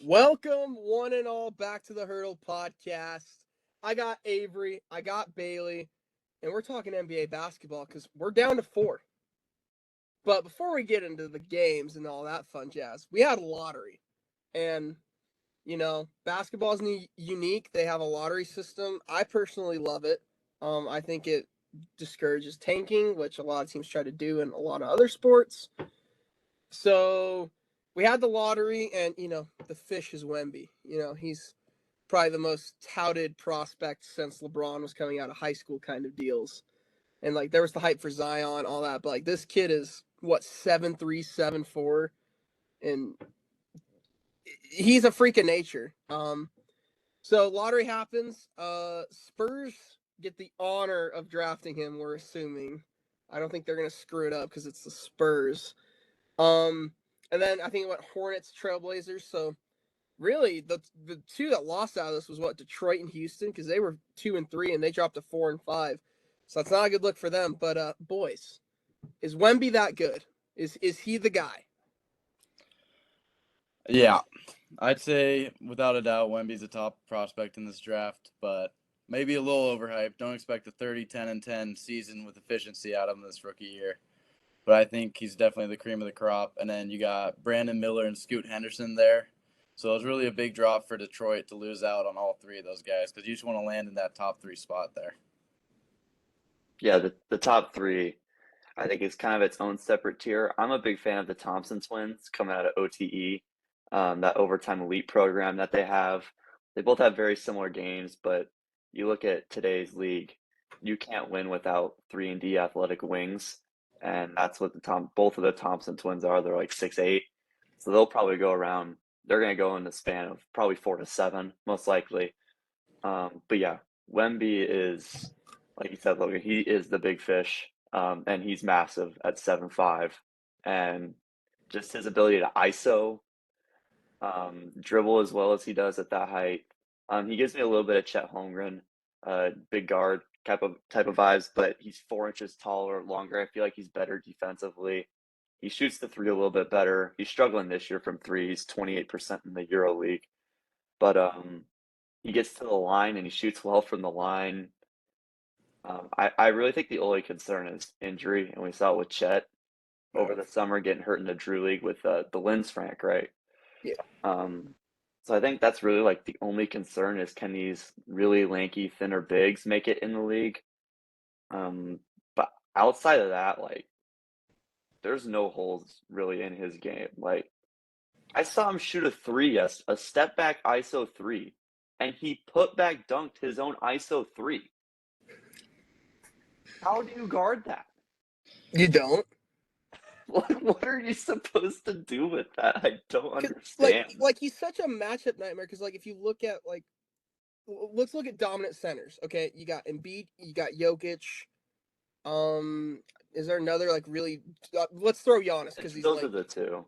Welcome, one and all, back to the Hurdle Podcast. I got Avery, I got Bailey, and we're talking NBA basketball because we're down to 4. But before we get into the games and all that fun jazz, we had a lottery. And, basketball is unique. They have a lottery system. I personally love it. I think it discourages tanking, which a lot of teams try to do in a lot of other sports. So we had the lottery, and the fish is Wemby. He's probably the most touted prospect since LeBron was coming out of high school, kind of deals. And there was the hype for Zion, all that, but this kid is what 7'3", 7'4", and he's a freak of nature. So lottery happens. Spurs get the honor of drafting him. We're assuming. I don't think they're gonna screw it up because it's the Spurs. And then I think it went Hornets, Trailblazers. So really, the two that lost out of this was Detroit and Houston, because they were 2 and 3 and they dropped to 4 and 5. So that's not a good look for them. But boys, is Wemby that good? Is he the guy? Yeah, I'd say without a doubt Wemby's a top prospect in this draft, but maybe a little overhyped. Don't expect a 30, 10, and 10 season with efficiency out of him this rookie year. But I think he's definitely the cream of the crop. And then you got Brandon Miller and Scoot Henderson there. So it was really a big drop for Detroit to lose out on all three of those guys because you just want to land in that top 3 spot there. Yeah, the top 3, I think, is kind of its own separate tier. I'm a big fan of the Thompson twins coming out of OTE, that overtime elite program that they have. They both have very similar games, but you look at today's league, you can't win without 3-and-D athletic wings, and that's what both of the Thompson twins are. They're like 6'8", so they'll probably go around. They're going to go in the span of probably 4 to 7, most likely. But yeah, Wemby is, like you said, Logan, he is the big fish, and he's massive at 7'5", and just his ability to ISO, dribble as well as he does at that height. He gives me a little bit of Chet Holmgren, big guard type of vibes, but he's 4 inches taller, longer. I feel like he's better defensively. He shoots the 3 a little bit better. He's struggling this year from 3. He's 28% in the Euro League, but he gets to the line and he shoots well from the line. I really think the only concern is injury, and we saw it with Chet over the summer getting hurt in the Drew League with the Frank, right? Yeah. So I think that's really like the only concern is, can these really lanky, thinner bigs make it in the league? But outside of that, like, there's no holes really in his game. Like, I saw him shoot a 3, a step back ISO 3, and he put back dunked his own ISO 3. How do you guard that? You don't. What are you supposed to do with that? I don't understand. He's such a matchup nightmare because if you look at let's look at dominant centers. Okay, you got Embiid, you got Jokic. Is there another really? Let's throw Giannis because he's those are the 2.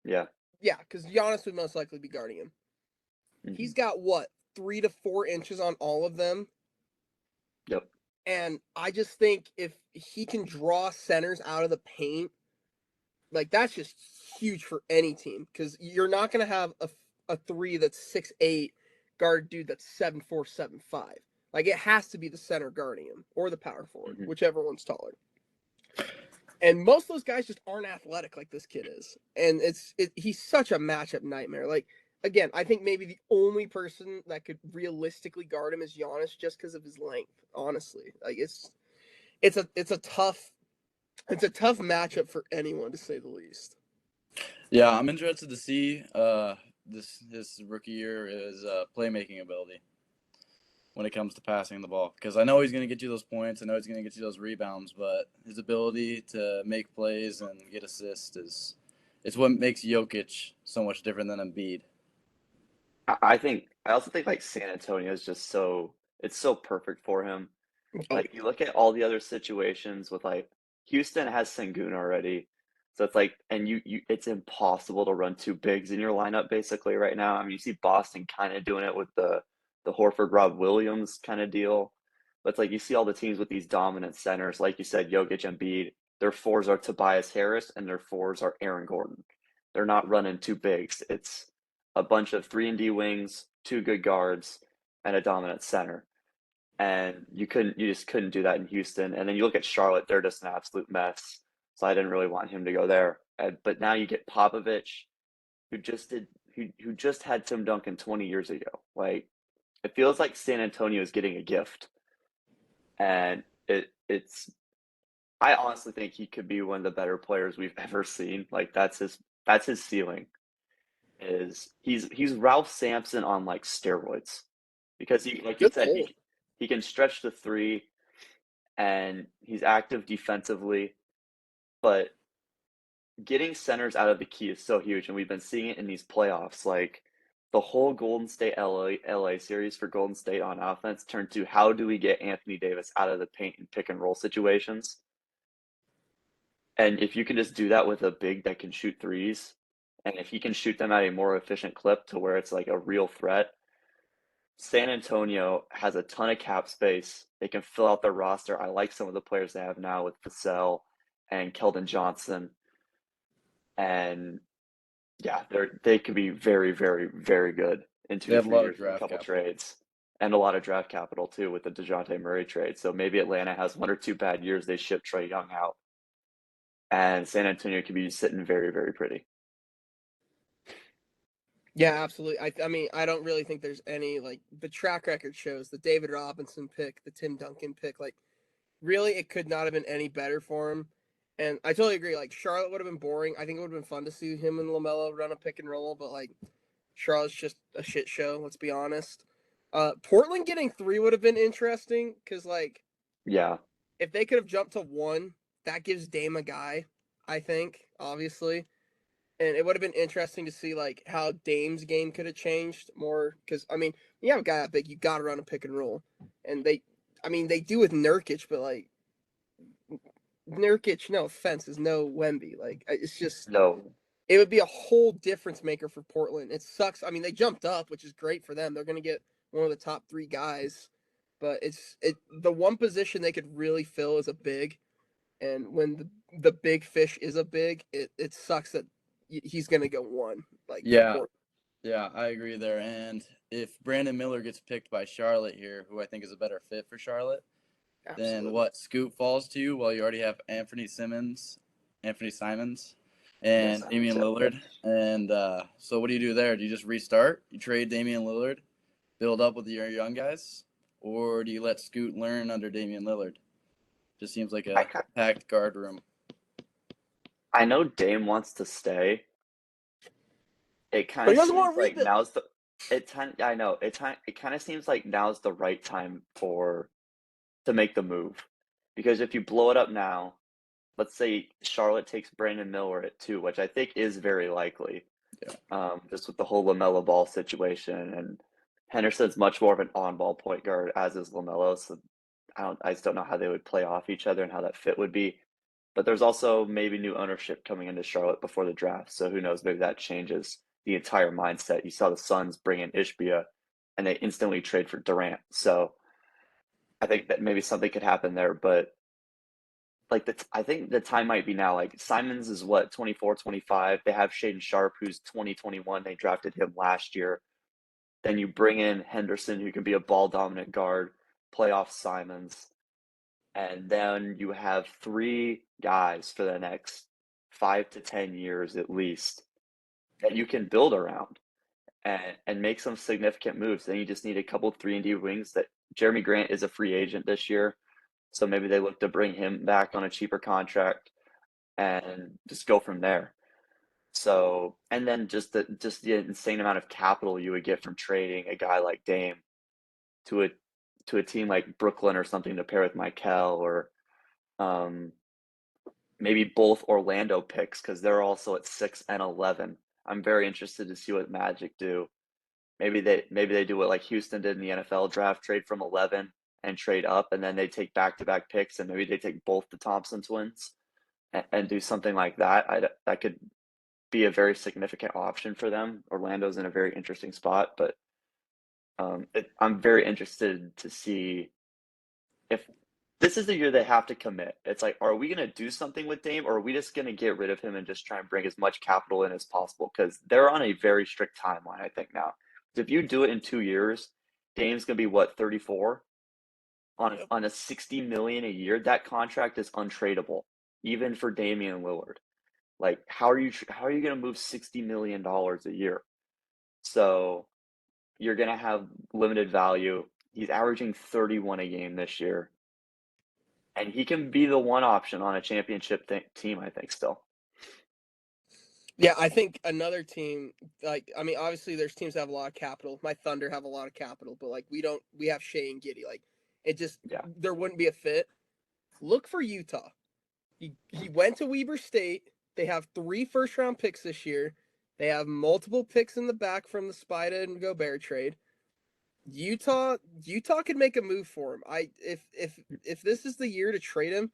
Yeah. Yeah, because Giannis would most likely be guarding him. Mm-hmm. He's got 3 to 4 inches on all of them. Yep. And I just think if he can draw centers out of the paint, that's just huge for any team, because you're not going to have a 3 that's 6'8" guard dude that's 7'4", 7'5". It has to be the center guarding him or the power forward, whichever one's taller. And most of those guys just aren't athletic like this kid is. And he's such a matchup nightmare. Again, I think maybe the only person that could realistically guard him is Giannis, just because of his length, honestly. It's a tough matchup for anyone, to say the least. Yeah, I'm interested to see this rookie year is playmaking ability when it comes to passing the ball, because I know he's going to get you those points. I know he's going to get you those rebounds, but his ability to make plays and get assists it's what makes Jokic so much different than Embiid. I also think San Antonio is just it's so perfect for him. You look at all the other situations with Houston has Sengun already. So it's and it's impossible to run 2 bigs in your lineup basically right now. I mean, you see Boston kind of doing it with the Horford, Rob Williams kind of deal. But it's you see all the teams with these dominant centers, like you said, Jokic, Embiid, their 4s are Tobias Harris and their 4s are Aaron Gordon. They're not running 2 bigs. a bunch of 3-and-D wings, 2 good guards, and a dominant center. And you just couldn't do that in Houston. And then you look at Charlotte, they're just an absolute mess. So I didn't really want him to go there. But now you get Popovich, who just had Tim Duncan 20 years ago. Like, it feels like San Antonio is getting a gift. And it's I honestly think he could be one of the better players we've ever seen. Like, that's his ceiling. He's Ralph Sampson on like steroids. Because he, like you Good said, pull. he can stretch the three and he's active defensively, but getting centers out of the key is so huge, and we've been seeing it in these playoffs. Like, the whole Golden State LA series for Golden State on offense turned to how do we get Anthony Davis out of the paint and pick and roll situations. And if you can just do that with a big that can shoot threes, and if he can shoot them at a more efficient clip to where it's like a real threat, San Antonio has a ton of cap space. They can fill out their roster. I like some of the players they have now with Vassell and Keldon Johnson. And yeah, they could be very, very, very good in 2 They to have a 3 lot of years with a draft couple capital. trades. And a lot of draft capital too with the DeJounte Murray trade. So maybe Atlanta has 1 or 2 bad years, they ship Trae Young out. And San Antonio could be sitting very, very pretty. Yeah, absolutely. I mean, I don't really think there's any, like, the track record shows the David Robinson pick, the Tim Duncan pick, like, really, it could not have been any better for him. And I totally agree. Like, Charlotte would have been boring. I think it would have been fun to see him and LaMelo run a pick and roll, but like, Charlotte's just a shit show. Let's be honest. Portland getting 3 would have been interesting because, like, Yeah. if they could have jumped to 1, that gives Dame a guy. I think, obviously, and it would have been interesting to see like how Dame's game could have changed more. Because I mean, you have a guy that big, you got to run a pick and roll, and they do with Nurkic, but like Nurkic, no offense, is no Wemby. Like, it's just, No. it would be a whole difference maker for Portland. It sucks. I mean, they jumped up, which is great for them. They're going to get one of the top 3 guys, but the one position they could really fill is a big, and when the big fish is a big, it sucks that he's going to go 1. Like, for Yeah, Portland. yeah, I agree there. And if Brandon Miller gets picked by Charlotte here, who I think is a better fit for Charlotte, Absolutely. then what? Scoot falls to you while you already have Anthony Simons, and Simons, Damian yeah. Lillard. And so what do you do there? Do you just restart? You trade Damian Lillard, build up with your young guys, or do you let Scoot learn under Damian Lillard? Just seems like a packed guard room. I know Dame wants to stay. It kind But he of doesn't seems want to like rebuild. I know it kind of seems like now's the right time to make the move, because if you blow it up now, let's say Charlotte takes Brandon Miller at 2, which I think is very likely. Yeah. Just with the whole LaMelo Ball situation, and Henderson's much more of an on-ball point guard, as is LaMelo. So I just don't know how they would play off each other and how that fit would be. But there's also maybe new ownership coming into Charlotte before the draft, so who knows? Maybe that changes the entire mindset. You saw the Suns bring in Ishbia, and they instantly trade for Durant. So I think that maybe something could happen there, but like I think the time might be now. Like, Simons is what, 24, 25. They have Shaden Sharp, who's 2021. They drafted him last year. Then you bring in Henderson, who can be a ball dominant guard, playoff Simons, and then you have 3 guys for the next 5 to 10 years at least that you can build around and make some significant moves. Then you just need a couple 3-and-D wings. That Jeremy Grant is a free agent this year, so maybe they look to bring him back on a cheaper contract and just go from there. So, and then just the insane amount of capital you would get from trading a guy like Dame to a team like Brooklyn or something to pair with Michael, or maybe both Orlando picks, because they're also at 6 and 11. I'm very interested to see what Magic do. Maybe they do what like Houston did in the NFL draft, trade from 11 and trade up, and then they take back-to-back picks, and maybe they take both the Thompson twins and do something like that. That could be a very significant option for them. Orlando's in a very interesting spot, but I'm very interested to see if this is the year they have to commit. It's like, are we going to do something with Dame, or are we just going to get rid of him and just try and bring as much capital in as possible? Because they're on a very strict timeline, I think, now. If you do it in 2 years, Dame's going to be, what, 34? Yep. On a $60 million a year, that contract is untradeable, even for Damian Lillard. Like, how are you going to move $60 million a year? So you're going to have limited value. He's averaging 31 a game this year. And he can be the one option on a championship team, I think, still. Yeah, I think another team, like, I mean, obviously there's teams that have a lot of capital. My Thunder have a lot of capital, but, like, we have Shea and Giddey. Like, it just, there wouldn't be a fit. Look for Utah. He went to Weber State. They have 3 first-round picks this year. They have multiple picks in the back from the Spida and Gobert trade. Utah could make a move for him. If this is the year to trade him,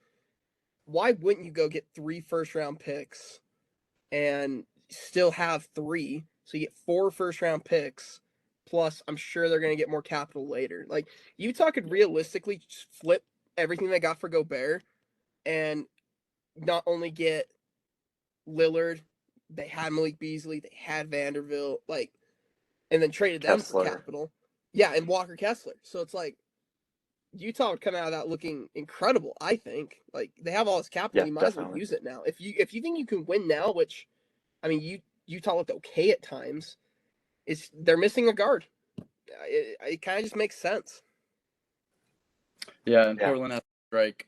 why wouldn't you go get 3 first-round picks and still have 3? So you get 4 first-round picks. Plus, I'm sure they're going to get more capital later. Like, Utah could realistically just flip everything they got for Gobert and not only get Lillard, they had Malik Beasley, they had Vanderbilt, like, and then traded them for capital. Yeah, and Walker Kessler. So it's like Utah would come out of that looking incredible, I think. Like, they have all this capital, you might as well use it now. If you think you can win now, which, I mean, Utah looked okay at times, they're missing a guard. It kind of just makes sense. Yeah, and Portland has to strike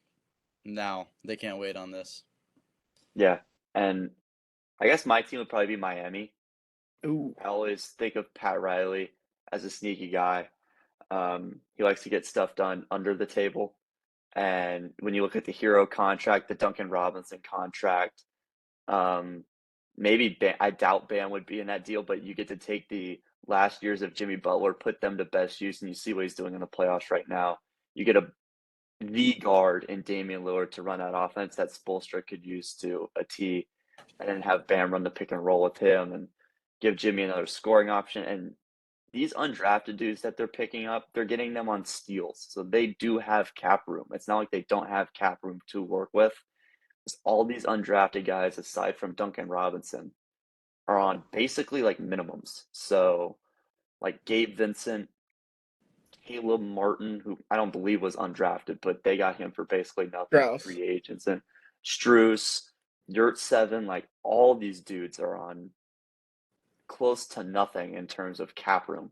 now. They can't wait on this. Yeah, and I guess my team would probably be Miami. Ooh. I always think of Pat Riley as a sneaky guy. He likes to get stuff done under the table. And when you look at the Hero contract, the Duncan Robinson contract, maybe I doubt Bam would be in that deal, but you get to take the last years of Jimmy Butler, put them to best use, and you see what he's doing in the playoffs right now. You get the guard in Damian Lillard to run that offense that Spoelstra could use to a T, and then have Bam run the pick and roll with him and give Jimmy another scoring option. And these undrafted dudes that they're picking up, they're getting them on steals. So they do have cap room. It's not like they don't have cap room to work with. All these undrafted guys, aside from Duncan Robinson, are on basically like minimums. So like Gabe Vincent, Caleb Martin, who I don't believe was undrafted, but they got him for basically nothing. Free agents. And Strus, Yurt7, like all these dudes are on close to nothing in terms of cap room.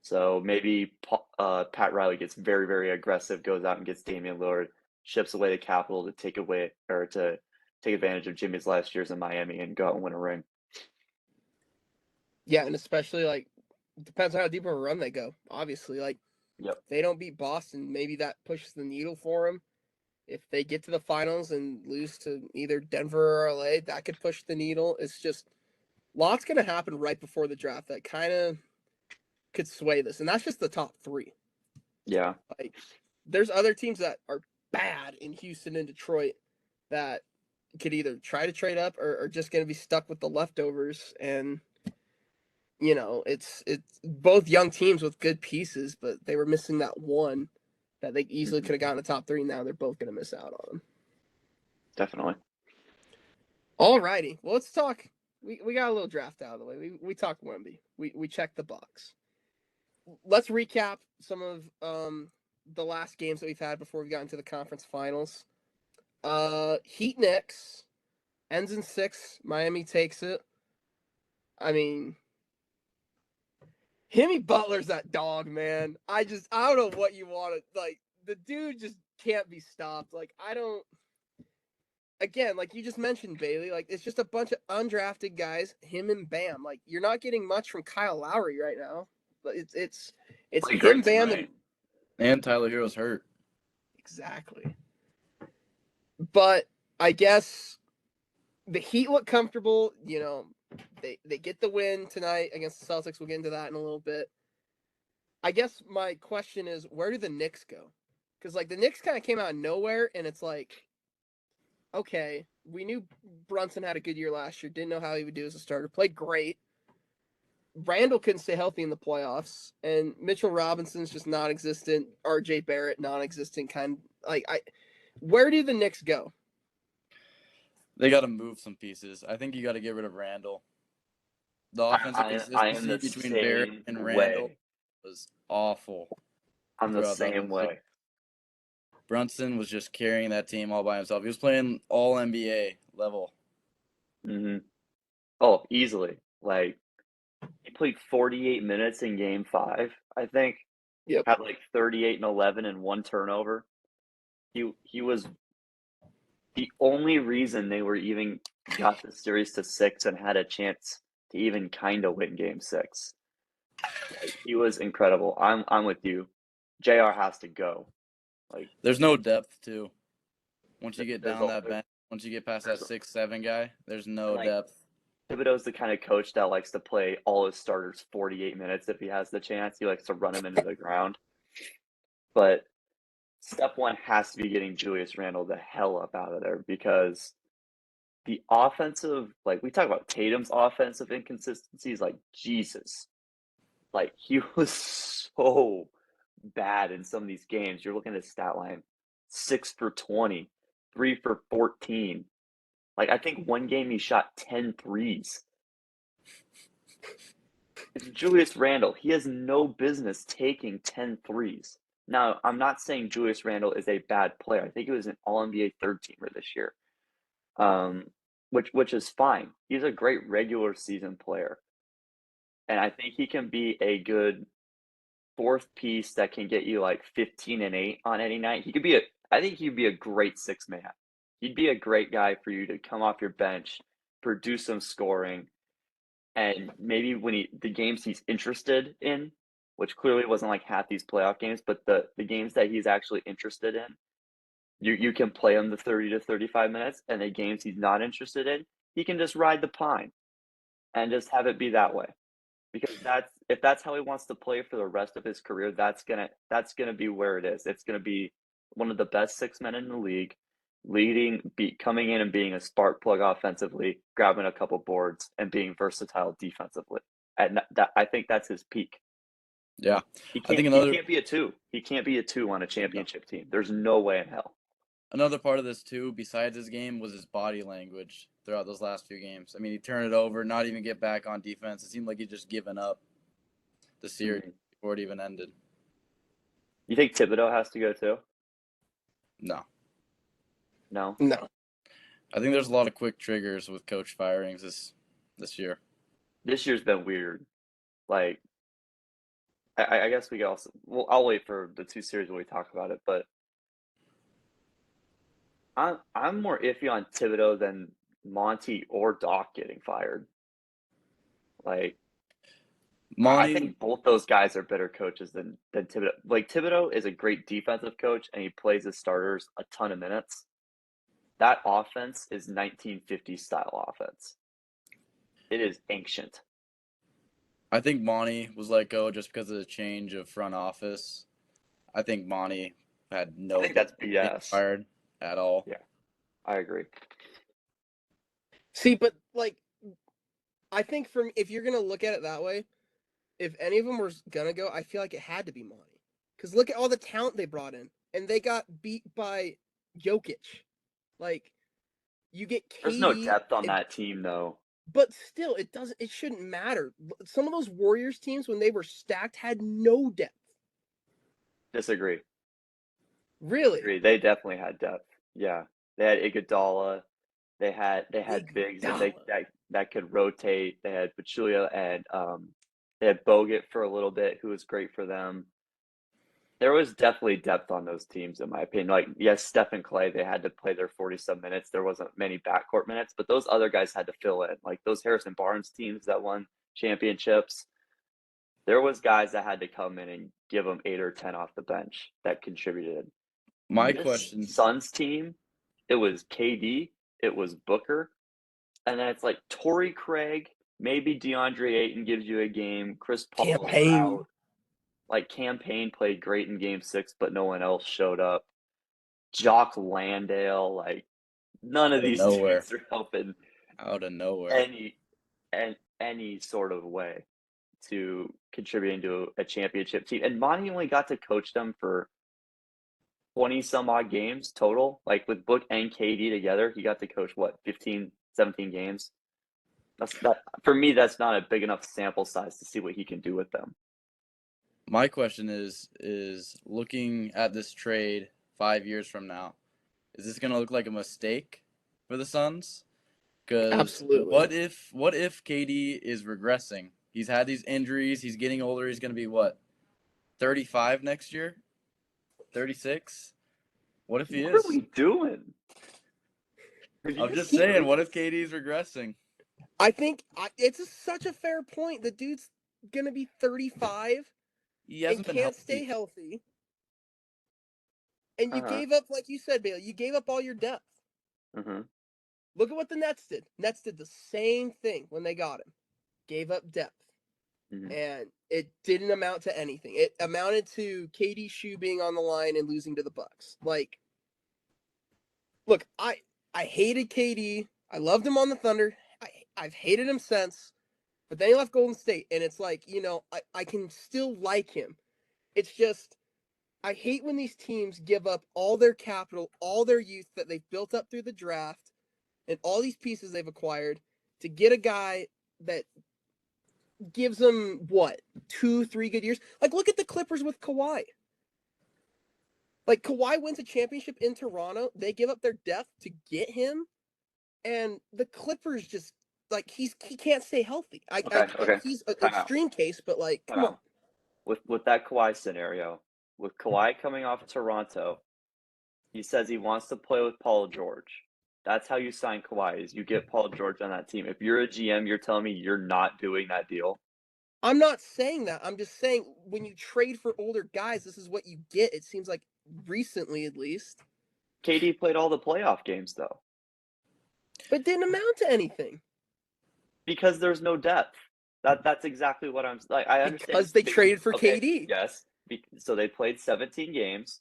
So maybe Pat Riley gets very, very aggressive, goes out and gets Damian Lillard, ships away the capital to take advantage of Jimmy's last years in Miami and go out and win a ring. Yeah, and especially, like, depends on how deep of a run they go. Obviously, like, if they don't beat Boston, maybe that pushes the needle for them. If they get to the finals and lose to either Denver or LA, that could push the needle. It's just lots going to happen right before the draft that kind of could sway this, and that's just the top 3. Yeah, like there's other teams that are bad in Houston and Detroit that could either try to trade up or are just going to be stuck with the leftovers. And you know, it's both young teams with good pieces, but they were missing that one that they easily could have gotten the top 3. Now they're both going to miss out on them. Definitely. All righty. Well, let's talk. We got a little draft out of the way. We talked Wemby. We checked the box. Let's recap some of the last games that we've had before we got into the conference finals. Heat Knicks ends in 6. Miami takes it. I mean, Jimmy Butler's that dog, man. I don't know what you want to, like, the dude just can't be stopped. Like, again, like you just mentioned, Bailey, like, it's just a bunch of undrafted guys, him and Bam. Like, you're not getting much from Kyle Lowry right now. But it's him, Bam, and Tyler Hero's hurt. Exactly. But I guess the Heat look comfortable. You know, they get the win tonight against the Celtics. We'll get into that in a little bit. I guess my question is, where do the Knicks go? Because, like, the Knicks kind of came out of nowhere, and it's like, okay, we knew Brunson had a good year last year. Didn't know how he would do as a starter. Played great. Randall couldn't stay healthy in the playoffs, and Mitchell Robinson's just non-existent. RJ Barrett, non-existent kind Where do the Knicks go? They got to move some pieces. I think you got to get rid of Randall. The offensive I am consistency the between Barrett same and way. Randall was awful. I'm the throughout same whole way. season. Brunson was just carrying that team all by himself. He was playing all NBA level. Mm-hmm. Oh, easily. Like, he played 48 minutes in Game 5, I think. Yep. Had like 38 and 11 and 1 turnover. He was the only reason they were even got the series to 6 and had a chance to even kind of win Game 6. Like, he was incredible. I'm with you. JR has to go. Like, There's no depth too. Once you get there's down a- that bench, once you get past that 6-7 guy, there's no like, depth. Thibodeau's the kind of coach that likes to play all his starters 48 minutes if he has the chance. He likes to run them into the ground. But step one has to be getting Julius Randle the hell up out of there, because the offensive, like, we talk about Tatum's offensive inconsistencies, like, Jesus. Like, he was so bad in some of these games. You're looking at his stat line: 6 for 20, 3 for 14. Like, I think one game he shot 10 threes. It's Julius Randle. He has no business taking 10 threes. Now, I'm not saying Julius Randle is a bad player. I think he was an All-NBA third teamer this year, which is fine. He's a great regular season player, and I think he can be a good fourth piece that can get you like 15 and 8 on any night. I think he'd be a great six man. He'd be a great guy for you to come off your bench, produce some scoring, and maybe when the games he's interested in, which clearly wasn't like half these playoff games, but the games that he's actually interested in, you can play him the 30 to 35 minutes, and the games he's not interested in, he can just ride the pine and just have it be that way. Because if that's how he wants to play for the rest of his career, that's gonna be where it is. It's gonna be one of the best six men in the league, coming in and being a spark plug offensively, grabbing a couple boards, and being versatile defensively. And I think that's his peak. Yeah, He I think can't be a 2. He can't be a 2 on a championship team. There's no way in hell. another part of this too, besides his game, was his body language throughout those last few games. I mean, he turned it over, not even get back on defense. It seemed like he'd just given up the series before it even ended. You think Thibodeau has to go too? No. No. I think there's a lot of quick triggers with coach firings this year. This year's been weird. Like, I guess we could also. Well, I'll wait for the 2 series when we talk about it, but I'm more iffy on Thibodeau than Monty or Doc getting fired. Like, I think both those guys are better coaches than Thibodeau. Like, Thibodeau is a great defensive coach, and he plays his starters a ton of minutes. That offense is 1950s style offense. It is ancient. I think Monty was let go just because of the change of front office. I think Monty had no I think that's BS. fired at all. Yeah, I agree. See, but like, I think if you're gonna look at it that way, if any of them were gonna go, I feel like it had to be Monty. Because look at all the talent they brought in, and they got beat by Jokic. Like, you get KD. There's no depth on that team, though. But still, it shouldn't matter. Some of those Warriors teams, when they were stacked, had no depth. Disagree. Really? They definitely had depth. Yeah, they had Iguodala. They had bigs that could rotate. They had Pachulia, and they had Bogut for a little bit, who was great for them. There was definitely depth on those teams, in my opinion. Like, yes, Steph and Clay, they had to play their 40-some minutes. There wasn't many backcourt minutes, but those other guys had to fill in. Like those Harrison Barnes teams that won championships, there was guys that had to come in and give them 8 or 10 off the bench that contributed. Question: Suns team, it was KD, it was Booker, and then it's like Torrey Craig, maybe DeAndre Ayton gives you a game. Chris Paul is out. Like, Campaign played great in Game 6, but no one else showed up. Jock Landale, like, none of these dudes are helping out of nowhere any sort of way to contributing to a championship team. And Monty only got to coach them for 20 some odd games total. Like with Book and KD together, he got to coach what, 15, 17 games. That for me, that's not a big enough sample size to see what he can do with them. My question is looking at this trade 5 years from now, is this going to look like a mistake for the Suns? Because Absolutely. what if KD is regressing? He's had these injuries. He's getting older. He's going to be what, 35 next year? 36? What if he What is? are we doing? I'm just saying, what if KD's regressing? I think it's such a fair point. The dude's gonna be 35 He and hasn't been can't healthy. stay healthy. And you Uh-huh. gave up, like you said, Bailey, you gave up all your depth. Mm-hmm. Look at what the Nets did. Nets did the same thing when they got him. Gave up depth. Mm-hmm. And it didn't amount to anything. It amounted to KD's shoe being on the line and losing to the Bucks. Like, look, I hated KD. I loved him on the Thunder. I've hated him since. But then he left Golden State, and it's like, I can still like him. It's just, I hate when these teams give up all their capital, all their youth that they've built up through the draft, and all these pieces they've acquired to get a guy that gives them, 2-3 good years? Like, look at the Clippers with Kawhi. Like, Kawhi wins a championship in Toronto. They give up their depth to get him, and the Clippers just, like, he can't stay healthy. Okay. He's an Time out. extreme case, but, like, Time come out. on. With that Kawhi scenario, with Kawhi coming off Toronto, he says he wants to play with Paul George. That's how you sign Kawhi, is you get Paul George on that team. If you're a GM, you're telling me you're not doing that deal? I'm not saying that. I'm just saying when you trade for older guys, this is what you get. It seems like recently, at least. KD played all the playoff games, though, But it didn't amount to anything. because there's no depth. That's exactly what I'm like. I understand Because they traded for okay, KD. yes. So they played 17 games.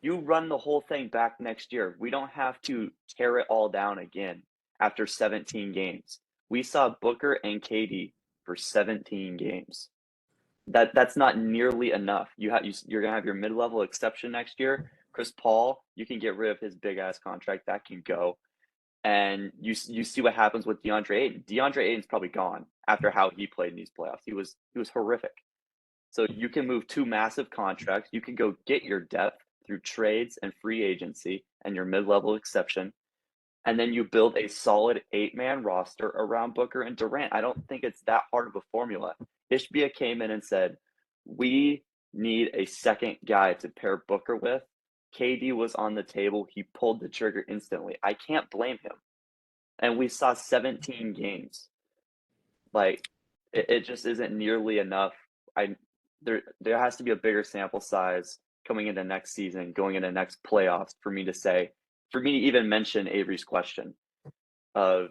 You run the whole thing back next year. We don't have to tear it all down again after 17 games. We saw Booker and KD for 17 games. That's not nearly enough. You're gonna have your mid-level exception next year. Chris Paul, you can get rid of his big ass contract. That can go. And you see what happens with DeAndre Ayton. DeAndre Ayton's probably gone after how he played in these playoffs. He was horrific. So you can move two massive contracts. You can go get your depth through trades and free agency and your mid-level exception. And then you build a solid 8-man roster around Booker and Durant. I don't think it's that hard of a formula. Ishbia came in and said, we need a second guy to pair Booker with. KD was on the table. He pulled the trigger instantly. I can't blame him. And we saw 17 games. Like, it just isn't nearly enough. There has to be a bigger sample size coming into next season, going into next playoffs for me to even mention Avery's question. I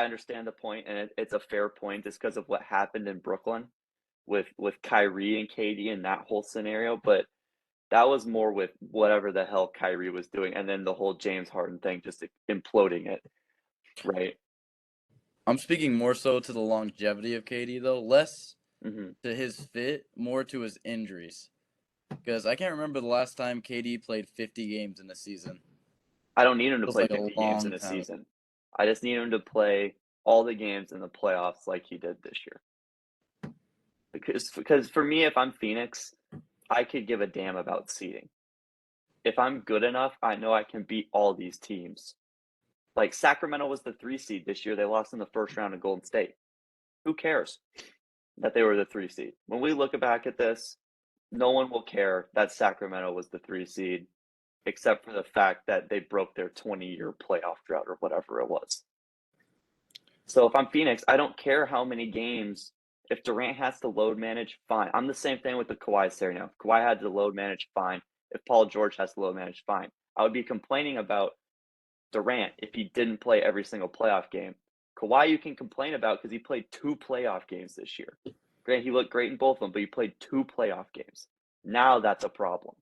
understand the point, and it's a fair point just because of what happened in Brooklyn with Kyrie and KD and that whole scenario. But that was more with whatever the hell Kyrie was doing, and then the whole James Harden thing just imploding it, right? I'm speaking more so to the longevity of KD, though, less Mm-hmm. to his fit, more to his injuries. Because I can't remember the last time KD played 50 games in a season. I don't need him to Feels play like a 50 games in long a time. season. I just need him to play all the games in the playoffs like he did this year. Because for me, if I'm Phoenix, I could give a damn about seeding. If I'm good enough, I know I can beat all these teams. Like Sacramento was the 3 seed this year. They lost in the first round of Golden State. Who cares that they were the 3 seed? When we look back at this, no one will care that Sacramento was the 3 seed, except for the fact that they broke their 20-year playoff drought or whatever it was. So if I'm Phoenix, I don't care how many games. If Durant has to load manage, fine. I'm the same thing with the Kawhi scenario. If Kawhi had to load manage, fine. If Paul George has to load manage, fine. I would be complaining about Durant if he didn't play every single playoff game. Kawhi you can complain about because he played 2 playoff games this year. Granted, he looked great in both of them, but he played 2 playoff games. Now that's a problem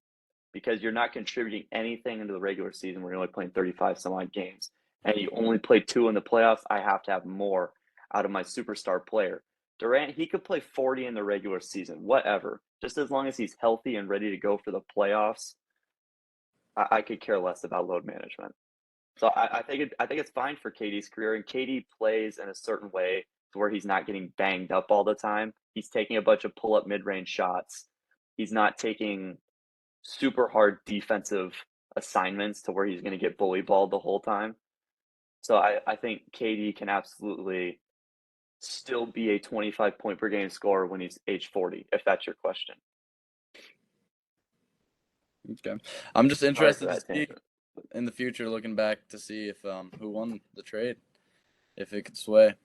because you're not contributing anything into the regular season when you're only playing 35 some odd games. And you only played 2 in the playoffs. I have to have more out of my superstar player. Durant, he could play 40 in the regular season, whatever. Just as long as he's healthy and ready to go for the playoffs, I could care less about load management. So I think it's fine for KD's career, and KD plays in a certain way to where he's not getting banged up all the time. He's taking a bunch of pull-up mid-range shots. He's not taking super hard defensive assignments to where he's going to get bully balled the whole time. So I think KD can absolutely still be a 25 point per game scorer when he's age 40, if that's your question. Okay. I'm just interested to see tangent. in the future, looking back to see if who won the trade, if it could sway.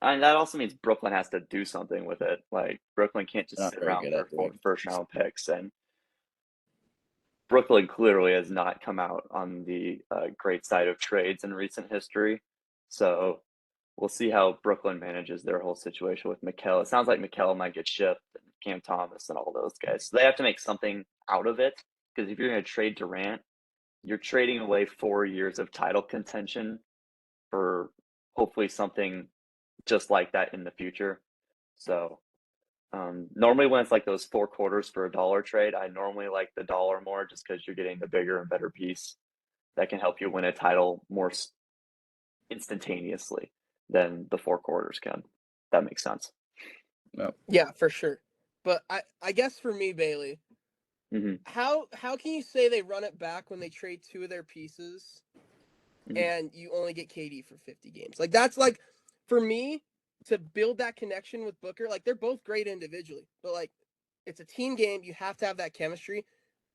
And that also means Brooklyn has to do something with it. Like, Brooklyn can't just Not sit very around good at for doing first round picks. And Brooklyn clearly has not come out on the great side of trades in recent history. So we'll see how Brooklyn manages their whole situation with Mikal. It sounds like Mikal might get shipped, and Cam Thomas and all those guys. So they have to make something out of it, because if you're going to trade Durant, you're trading away 4 years of title contention for hopefully something just like that in the future. So normally when it's like those 4 quarters for $1 trade, I normally like the dollar more, just because you're getting the bigger and better piece that can help you win a title more instantaneously than the 4 quarters can. That makes sense. No. Yeah, for sure. But I guess for me, Bailey, how can you say they run it back when they trade 2 of their pieces and you only get KD for 50 games? Like, that's like, for me, to build that connection with Booker, like, they're both great individually, but like, it's a team game. You have to have that chemistry.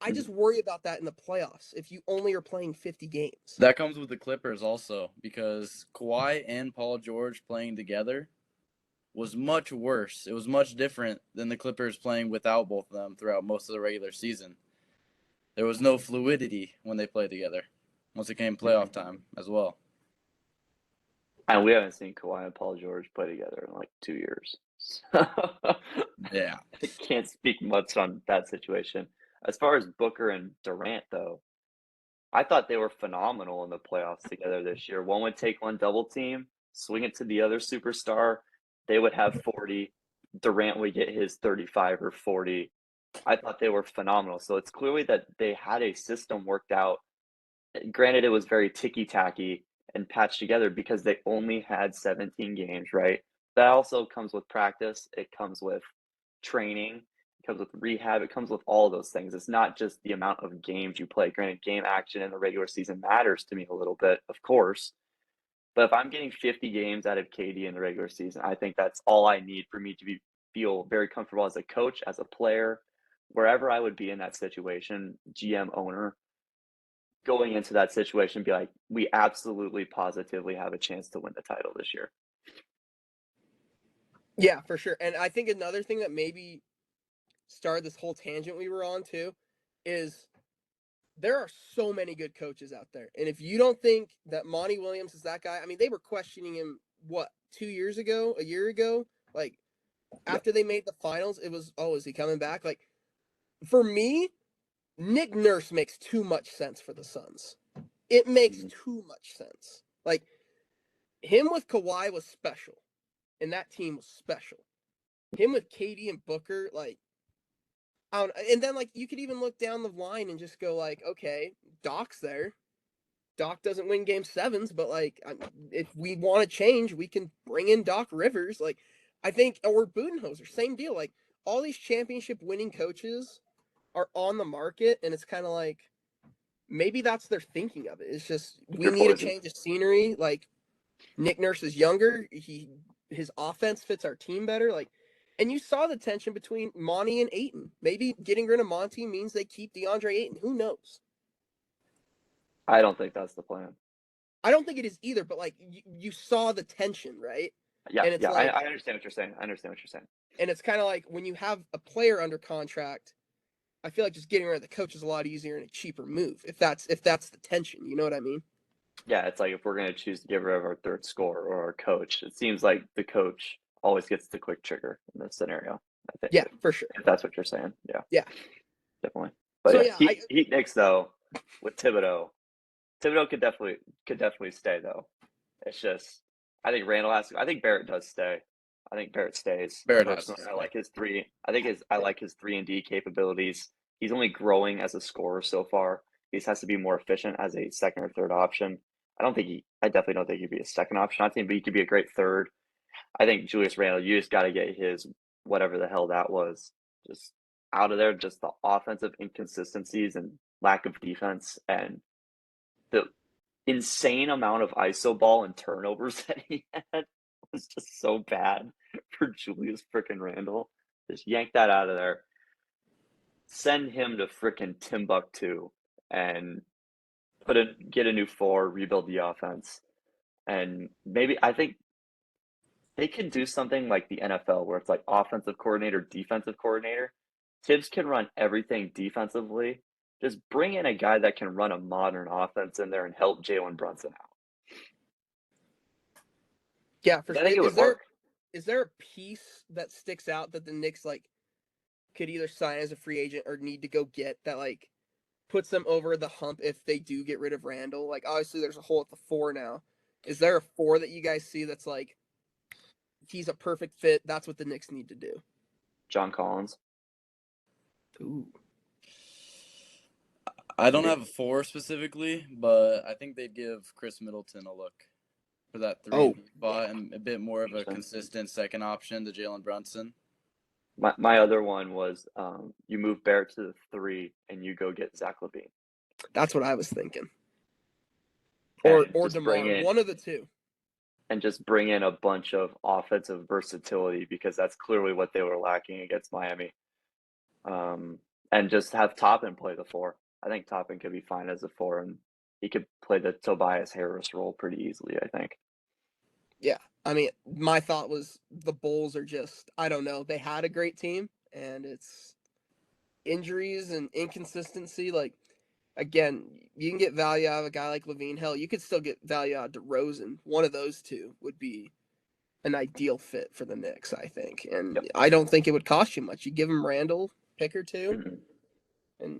I just worry about that in the playoffs if you only are playing 50 games. That comes with the Clippers also, because Kawhi and Paul George playing together was much worse. It was much different than the Clippers playing without both of them throughout most of the regular season. There was no fluidity when they played together once it came playoff time as well. And we haven't seen Kawhi and Paul George play together in like 2 years. Yeah. I can't speak much on that situation. As far as Booker and Durant, though, I thought they were phenomenal in the playoffs together this year. One would take one double team, swing it to the other superstar. They would have 40. Durant would get his 35 or 40. I thought they were phenomenal. So it's clearly that they had a system worked out. Granted, it was very ticky-tacky and patched together because they only had 17 games, right? That also comes with practice. It comes with training. It comes with rehab. It comes with all of those things. It's not just the amount of games you play. Granted, game action in the regular season matters to me a little bit, of course. But if I'm getting 50 games out of KD in the regular season, I think that's all I need for me to feel very comfortable as a coach, as a player, wherever I would be in that situation, GM, owner, going into that situation, be like, we absolutely positively have a chance to win the title this year. Yeah, for sure. And I think another thing that maybe started this whole tangent we were on too is there are so many good coaches out there. And if you don't think that Monty Williams is that guy, I mean, they were questioning him, what, 2 years ago, a year ago? Like, after they made the finals, it was, oh, is he coming back? Like, for me, Nick Nurse makes too much sense for the Suns. It makes too much sense. Like, him with Kawhi was special, and that team was special. Him with KD and Booker, like, I don't, and then, like, you could even look down the line and just go, like, okay, Doc's there. Doc doesn't win game 7s, but, like, if we want to change, we can bring in Doc Rivers. Like, I think, or Budenholzer, same deal. Like, all these championship winning coaches are on the market, and it's kind of like, maybe that's their thinking of it. It's just, we need a change of scenery. Like, Nick Nurse is younger. His offense fits our team better. Like, and you saw the tension between Monty and Ayton. Maybe getting rid of Monty means they keep DeAndre Ayton. Who knows? I don't think that's the plan. I don't think it is either, but like you saw the tension, right? Yeah, and it's like, I understand what you're saying. And it's kind of like when you have a player under contract, I feel like just getting rid of the coach is a lot easier and a cheaper move if that's the tension. You know what I mean? Yeah, it's like if we're going to choose to get rid of our third scorer or our coach, it seems like the coach always gets the quick trigger in this scenario. I think. Yeah, for sure. If that's what you're saying. Yeah. Yeah. Definitely. But so, Heat Knicks though with Thibodeau could definitely stay though. It's just I think I think Barrett does stay. I think Barrett stays. Barrett personally. has to I like his 3 and D capabilities. he's only growing as a scorer so far. He just has to be more efficient as a second or third option. I definitely don't think he'd be a second option on team, but he could be a great third. I think Julius Randle, you just got to get his whatever the hell that was just out of there. Just the offensive inconsistencies and lack of defense and the insane amount of iso ball and turnovers that he had was just so bad for Julius frickin' Randle. Just yank that out of there. Send him to frickin' Timbuktu and get a new four, rebuild the offense. And maybe I think they can do something like the NFL where it's like offensive coordinator, defensive coordinator. Tibbs can run everything defensively. Just bring in a guy that can run a modern offense in there and help Jalen Brunson out. Yeah, for I sure. think it would work. Is there a piece that sticks out that the Knicks like could either sign as a free agent or need to go get that like puts them over the hump if they do get rid of Randall? Like obviously there's a hole at the 4 now. Is there a 4 that you guys see that's like he's a perfect fit? That's what the Knicks need to do. John Collins. Ooh. I don't have a 4 specifically, but I think they'd give Chris Middleton a look for that 3 spot and a bit more of a consistent second option to Jalen Brunson. My other one was you move Barrett to the 3 and you go get Zach LaVine. That's what I was thinking. Or DeMar, one of the two. And just bring in a bunch of offensive versatility because that's clearly what they were lacking against Miami. And just have Toppin play the 4. I think Toppin could be fine as a 4, and he could play the Tobias Harris role pretty easily, I think. Yeah. I mean, my thought was the Bulls are just, I don't know, they had a great team, and it's injuries and inconsistency. Like, again, you can get value out of a guy like LaVine. Hell, you could still get value out of DeRozan. One of those two would be an ideal fit for the Knicks, I think. And I don't think it would cost you much. You give him Randall, pick or two. Mm-hmm.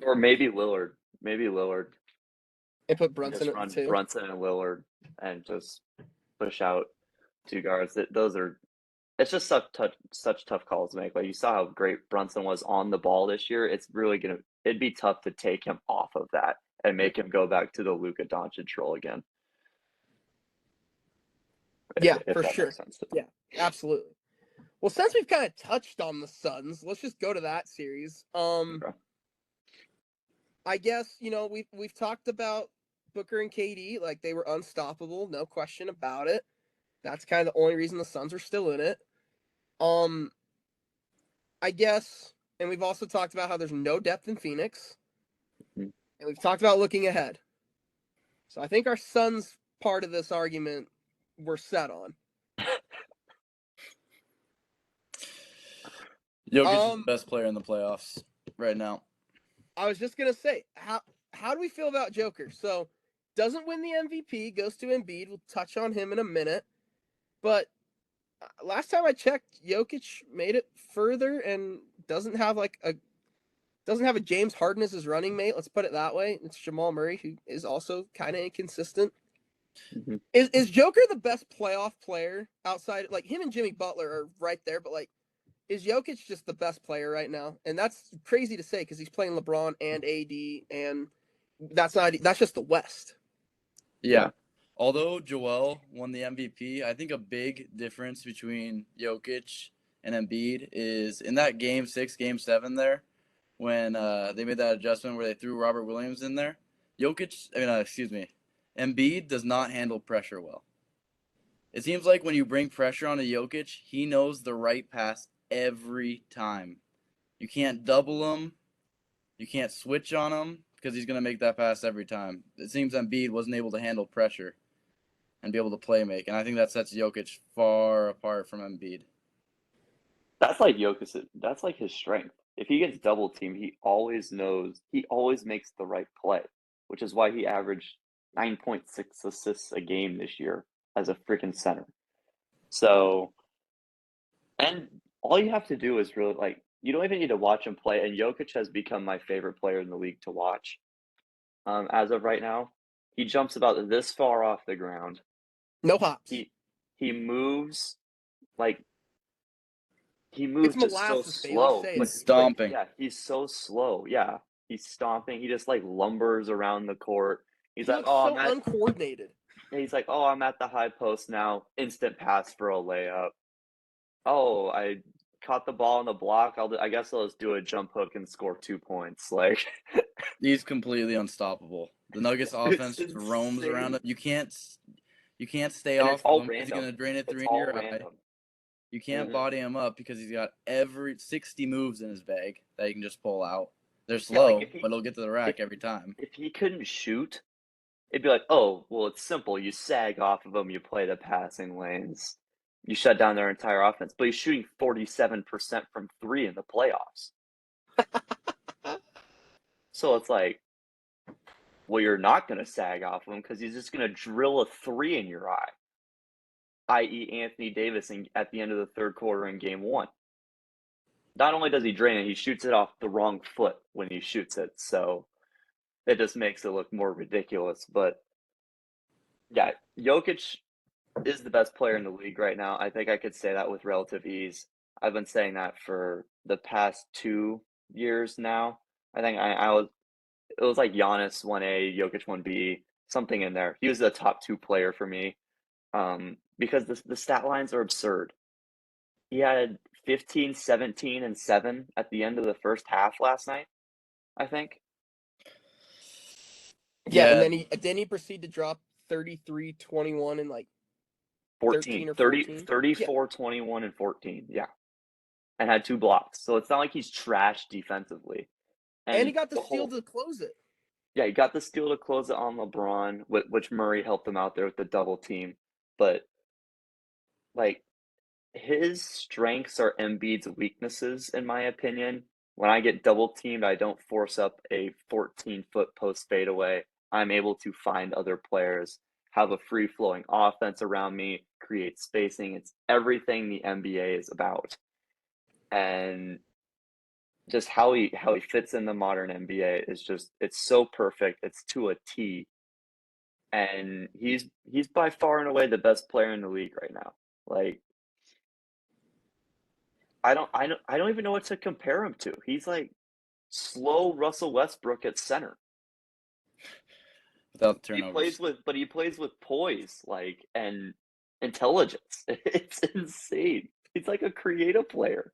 Or maybe Lillard. And put Brunson at 2. Brunson and Lillard and just push out 2 guards. It's just such tough calls to make. Like you saw how great Brunson was on the ball this year. It'd be tough to take him off of that and make him go back to the Luka Doncic role again. Yeah, for sure. Yeah, absolutely. Well, since we've kind of touched on the Suns, let's just go to that series. Okay. I guess, we've talked about Booker and KD, like they were unstoppable, no question about it. That's kind of the only reason the Suns are still in it. I guess, and we've also talked about how there's no depth in Phoenix. Mm-hmm. And we've talked about looking ahead. So I think our Suns part of this argument we're set on. Jokic is the best player in the playoffs right now. I was just gonna say, how do we feel about Joker? So, doesn't win the MVP, goes to Embiid. We'll touch on him in a minute. But last time I checked, Jokic made it further and doesn't have a James Harden as his running mate. Let's put it that way. It's Jamal Murray, who is also kind of inconsistent. Mm-hmm. Is Joker the best playoff player outside? Like him and Jimmy Butler are right there, but like. Is Jokic just the best player right now? And that's crazy to say because he's playing LeBron and AD, and that's just the West. Yeah. Although Joel won the MVP, I think a big difference between Jokic and Embiid is in that Game 6, Game 7 there, when they made that adjustment where they threw Robert Williams in there. Embiid does not handle pressure well. It seems like when you bring pressure on a Jokic, he knows the right pass every time. You can't double him. You can't switch on him because he's going to make that pass every time. It seems Embiid wasn't able to handle pressure and be able to play make, and I think that sets Jokic far apart from Embiid. That's like Jokic. That's like his strength. If he gets double teamed, he always makes the right play, which is why he averaged 9.6 assists a game this year as a freaking center. So, and all you have to do is really you don't even need to watch him play. And Jokic has become my favorite player in the league to watch. As of right now, he jumps about this far off the ground. No hops. He moves just so slow. He's stomping. Yeah, he's so slow. Yeah, He's stomping. He just like lumbers around the court. He's He like, looks oh, so uncoordinated. I'm at the high post now. Instant pass for a layup. Oh, I caught the ball on the block. I guess I'll just do a jump hook and score 2 points. Like, He's completely unstoppable. The Nuggets offense it's just roams around insane. him. You can't stay And it's off all of him. He's random. gonna drain it It's three in all your eye. random. You can't Mhm. body him up because he's got every 60 moves in his bag that he can just pull out. They're Yeah, like slow, but he'll get to the rack every time. if he couldn't shoot, it'd be like, oh, well, it's simple. You sag off of them, you play the passing lanes, you shut down their entire offense. But he's shooting 47% from three in the playoffs. So it's like, well, you're not going to sag off of him because he's just going to drill a three in your eye, i.e., Anthony Davis at the end of the third quarter in game one. Not only does he drain it, he shoots it off the wrong foot when he shoots it. So it just makes it look more ridiculous. But yeah, Jokic is the best player in the league right now. I think I could say that with relative ease. I've been saying that for the past 2 years now. I think it was like Giannis 1A, Jokic 1B, something in there. He was the top two player for me because the stat lines are absurd. He had 15, 17, and 7 at the end of the first half last night, I think. Yeah, and then he proceeded to drop 33, 21, and like 13 or 14. 34, 21, and 14. Yeah. And had 2 blocks. So it's not like he's trash defensively. And he got the steal to close it. Yeah, he got the steal to close it on LeBron, which Murray helped him out there with the double team. But like his strengths are Embiid's weaknesses, in my opinion. When I get double teamed, I don't force up a 14-foot post fadeaway. I'm able to find other players, have a free flowing offense around me, create spacing. It's everything the NBA is about. And just how he fits in the modern NBA is just it's so perfect. It's to a T. And he's by far and away the best player in the league right now. Like I don't even know what to compare him to. He's like slow Russell Westbrook at center. Without the turnovers. He plays with poise, like, and intelligence. It's insane. He's like a creative player.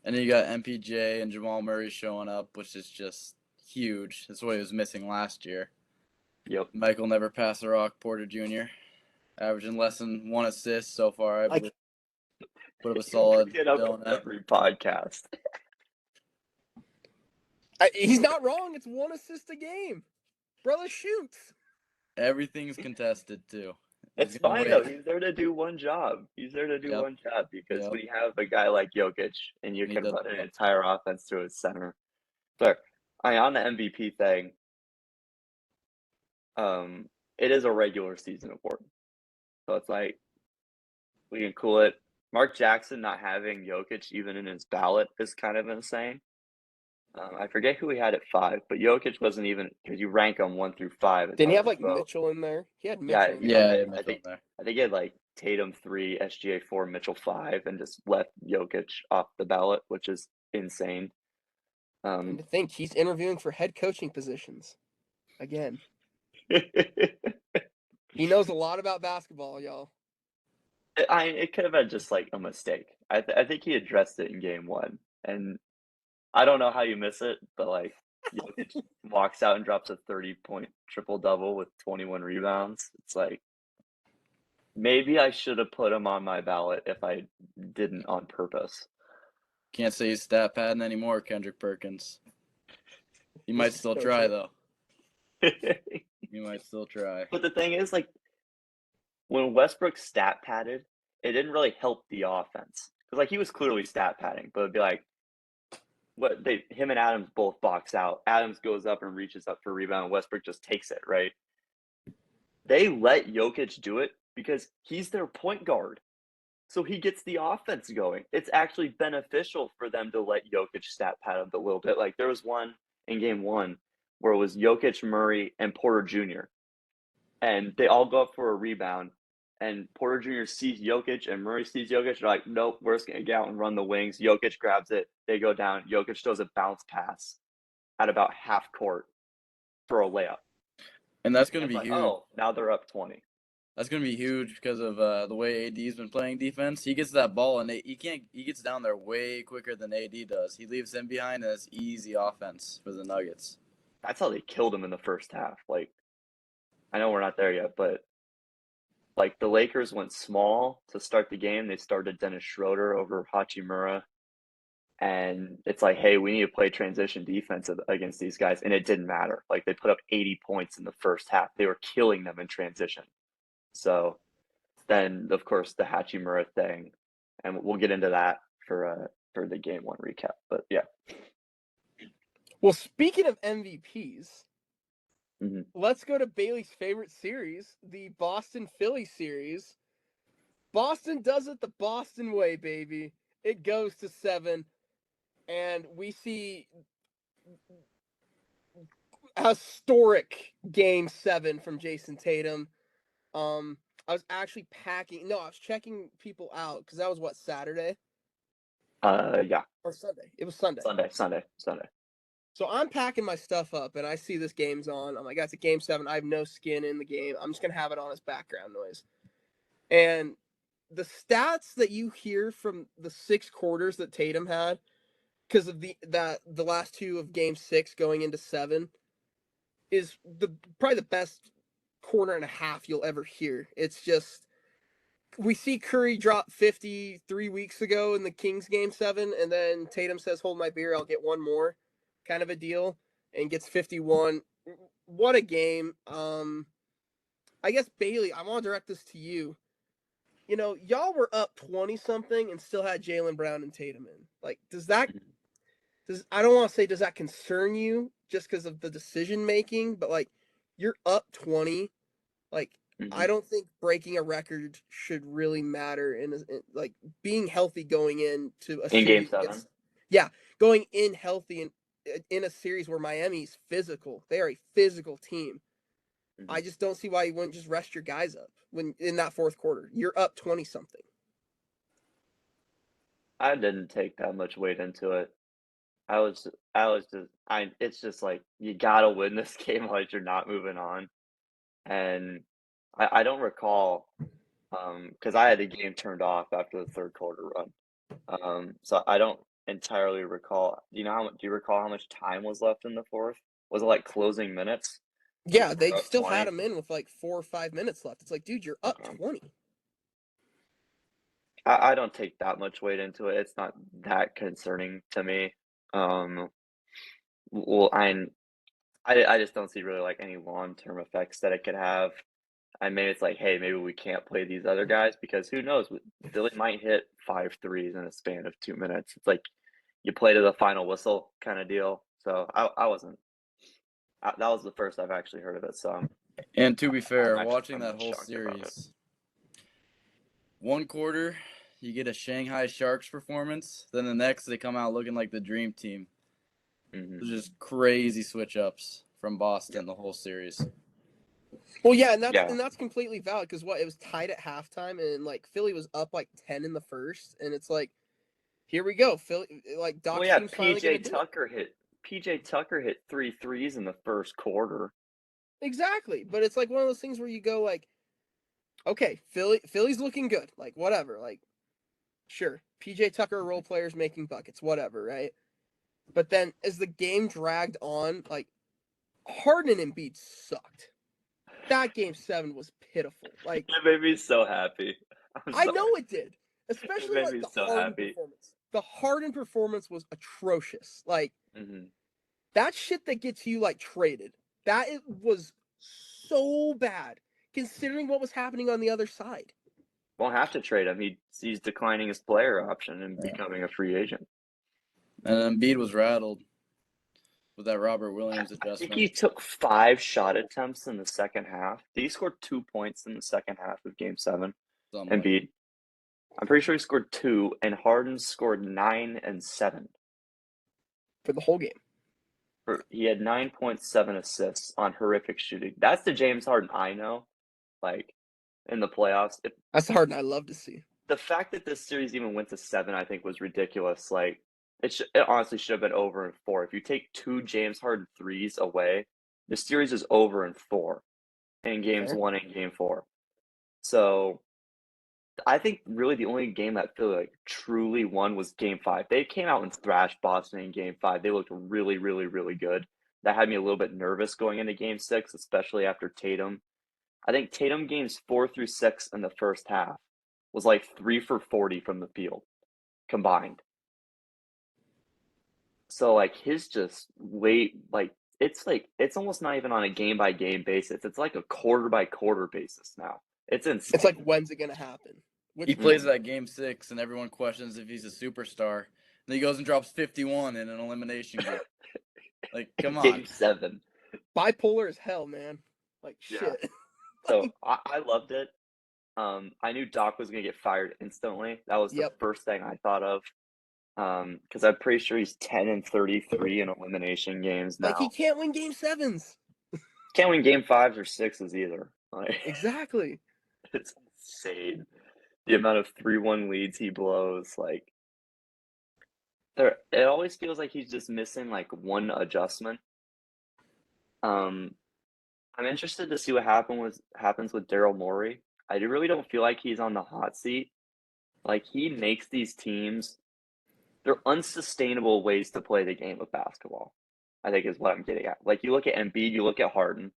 And then you got MPJ and Jamal Murray showing up, which is just huge. That's what he was missing last year. Yep. Michael never passed the rock, Porter Jr. Averaging less than 1 assist so far, I believe. Put up a solid Get up every podcast. He's not wrong. It's 1 assist a game. Brother shoots. Everything's contested too. It's fine though. He's there to do one job. One job because when you have a guy like Jokic and you can run an entire offense through his center. So on the MVP thing, it is a regular season award. So it's like we can cool it. Mark Jackson not having Jokic even in his ballot is kind of insane. I forget who he had at 5, but Jokic wasn't even because you rank them 1 through 5. Didn't he have like Mitchell in there? He had Mitchell. I think he had like Tatum 3, SGA 4, Mitchell 5, and just left Jokic off the ballot, which is insane. And to think he's interviewing for head coaching positions again. He knows a lot about basketball, y'all. It could have been just like a mistake. I think he addressed it in game 1, and I don't know how you miss it, but like Jokic walks out and drops a 30-point triple-double with 21 rebounds. It's like maybe I should have put him on my ballot if I didn't on purpose. Can't say he's stat padding anymore, Kendrick Perkins. He might still try though. He might still try. But the thing is, like, when Westbrook stat padded, it didn't really help the offense because like he was clearly stat padding, but it'd be like him and Adams both box out. Adams goes up and reaches up for a rebound. Westbrook just takes it, right? They let Jokic do it because he's their point guard. So he gets the offense going. It's actually beneficial for them to let Jokic stat pad a little bit. Like there was one in game 1 where it was Jokic, Murray, and Porter Jr. And they all go up for a rebound. And Porter Jr. sees Jokic and Murray sees Jokic. They're like, nope, we're just going to get out and run the wings. Jokic grabs it. They go down. Jokic does a bounce pass at about half court for a layup. And that's going to It's be like, huge. oh, now they're up 20. That's going to be huge because of the way AD's been playing defense. He gets that ball, and he gets down there way quicker than AD does. He leaves him behind, and it's easy offense for the Nuggets. That's how they killed him in the first half. Like, I know we're not there yet, but like the Lakers went small to start the game. They started Dennis Schroeder over Hachimura. And it's like, hey, we need to play transition defense against these guys. And it didn't matter. Like, they put up 80 points in the first half. They were killing them in transition. So then, of course, the Hachimura thing. And we'll get into that for the game one recap. But yeah. Well, speaking of MVPs, Mhm. let's go to Bailey's favorite series, the Boston-Philly series. Boston does it the Boston way, baby. It goes to 7, and we see a historic Game 7 from Jason Tatum. I was actually packing. No, I was checking people out because that was what, Saturday Yeah. or Sunday. It was Sunday. Sunday. So I'm packing my stuff up, and I see this game's on. I'm like, that's a Game 7. I have no skin in the game. I'm just gonna have it on as background noise. And the stats that you hear from the 6 quarters that Tatum had, because of the last 2 of Game 6 going into 7, is probably the best quarter and a half you'll ever hear. It's just, we see Curry drop 50 3 weeks ago in the Kings Game 7, and then Tatum says, "Hold my beer, I'll get one more," kind of a deal, and gets 51. What a game! I guess Bailey, I want to direct this to you. You know, y'all were up 20 something and still had Jaylen Brown and Tatum in. Like, I don't want to say does that concern you just because of the decision making, but like, you're up 20. Like, I don't think breaking a record should really matter in like being healthy going into a In Game series. 7? Going in healthy in a series where Miami's physical. They are a physical team. I just don't see why you wouldn't just rest your guys up when in that fourth quarter. You're up 20 something. I didn't take that much weight into it. It's just like, you gotta win this game, like, you're not moving on. And I don't recall, because I had the game turned off after the third quarter run. So I don't entirely recall. Do you recall how much time was left in the fourth? Was it like closing minutes? Yeah, they Up still 20? had him in with like 4 or 5 minutes left. It's like, dude, you're up 20. I don't take that much weight into it. It's not that concerning to me. Well, I just don't see really like any long-term effects that it could have. And maybe it's like, hey, maybe we can't play these other guys because who knows? Philly might hit 5 threes in a span of 2 minutes. It's like you play to the final whistle kind of deal. So I wasn't. That was the first I've actually heard of it. So And to be fair, I'm watching that not whole shocked about it. series, one quarter you get a Shanghai Sharks performance, then the next they come out looking like the dream team. Mhm. Just crazy switch ups from Boston the whole series. Well, yeah, and Yeah. that's completely valid because it was tied at halftime, and like Philly was up like 10 in the first, and it's like, here we go, Philly, like Doc's Well, yeah, team's finally gonna do it. PJ Tucker hit 3 threes in the first quarter. Exactly, but it's like one of those things where you go like, okay, Philly's looking good, like whatever, like sure, PJ Tucker role players making buckets, whatever, right? But then as the game dragged on, like Harden and Embiid sucked. That Game 7 was pitiful. Like, It made me so happy. I know it did, especially made like me the so Harden happy. performance. The Harden performance was atrocious. Like, Mhm. that shit that gets you like traded. Was so bad considering what was happening on the other side. Won't have to trade him. He's declining his player option and Yeah. becoming a free agent. And Embiid was rattled with that Robert Williams I think adjustment. he took 5 shot attempts in the second half. He scored 2 points in the second half of Game 7. Embiid. I'm pretty sure he scored 2, and Harden scored 9 and 7. For the whole game. He had 9.7 assists on horrific shooting. That's the James Harden I know. Like, in the playoffs. That's the Harden I love to see. The fact that this series even went to 7, I think, was ridiculous. Like, It honestly should have been over in 4. If you take 2 James Harden threes away, the series is over in 4 in games Fair. 1 and game 4. So I think really the only game that Philly like truly won was game 5. They came out and thrashed Boston in game 5. They looked really, really, really good. That had me a little bit nervous going into game 6, especially after Tatum. I think Tatum games 4 through 6 in the first half was like 3 for 40 from the field combined. So like his just weight, like it's almost not even on a game by game basis. It's like a quarter by quarter basis now. It's insane. It's like, when's it gonna happen? He plays that game 6, and everyone questions if he's a superstar. And then he goes and drops 51 in an elimination game. Like, come on. Game 7. Bipolar as hell, man. Like, Yeah. shit. So I loved it. I knew Doc was gonna get fired instantly. That was the Yep. first thing I thought of. Because I'm pretty sure he's 10-33 in elimination games now. Like, he can't win game 7s. Can't win game 5s or 6s either. Like, Exactly. it's insane. The amount of 3-1 leads he blows, like it always feels like he's just missing like one adjustment. I'm interested to see what happens with Daryl Morey. I really don't feel like he's on the hot seat. Like he makes these teams, they're unsustainable ways to play the game of basketball, I think is what I'm getting at. Like you look at Embiid, you look at Harden,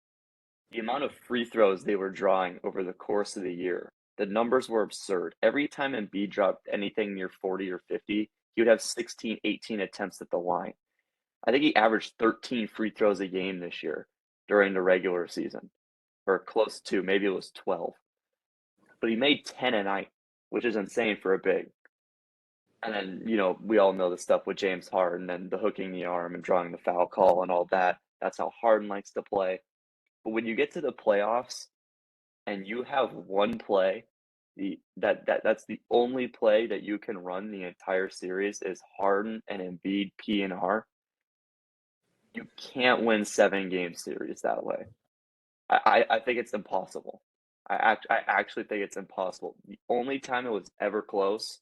the amount of free throws they were drawing over the course of the year, the numbers were absurd. Every time Embiid dropped anything near 40 or 50, he would have 16, 18 attempts at the line. I think he averaged 13 free throws a game this year during the regular season, or close to, maybe it was 12. But he made 10 a night, which is insane for a big. And then, we all know the stuff with James Harden and the hooking the arm and drawing the foul call and all that. That's how Harden likes to play. But when you get to the playoffs and you have one play, that's the only play that you can run the entire series is Harden and Embiid P&R. You can't win 7-game series that way. I think it's impossible. I actually think it's impossible. The only time it was ever close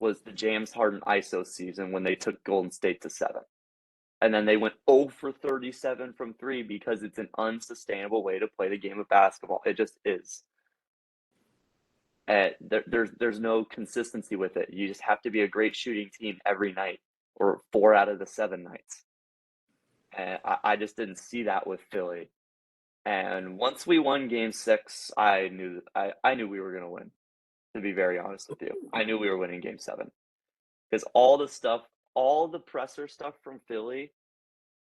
was the James Harden ISO season when they took Golden State to 7. And then they went 0 for 37 from 3 because it's an unsustainable way to play the game of basketball. It just is. And there's no consistency with it. You just have to be a great shooting team every night or 4 out of the 7 nights. And I just didn't see that with Philly. And once we won game 6, I knew we were going to win, to be very honest with you. I knew we were winning game 7. Because all the presser stuff from Philly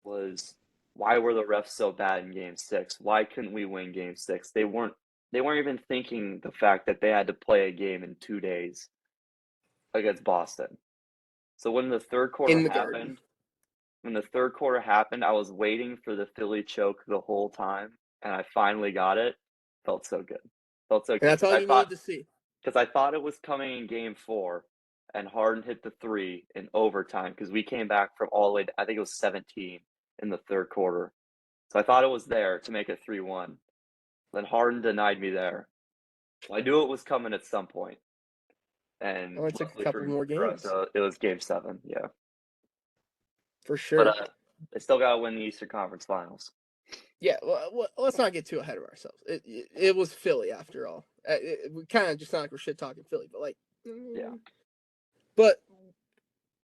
was, why were the refs so bad in game 6? Why couldn't we win game 6? They weren't even thinking the fact that they had to play a game in 2 days against Boston. So when the third quarter happened, I was waiting for the Philly choke the whole time, and I finally got it. Felt so good. And that's all you need to see. Because I thought it was coming in game 4, and Harden hit the 3 in overtime because we came back from all the way, I think it was 17 in the third quarter. So I thought it was there to make it 3-1. Then Harden denied me there. I knew it was coming at some point. And it took a couple more games. It was game 7, yeah. For sure. But they still got to win the Eastern Conference Finals. Yeah, well, let's not get too ahead of ourselves. It was Philly after all. We kind of just sound like we're shit talking Philly, but like, yeah. But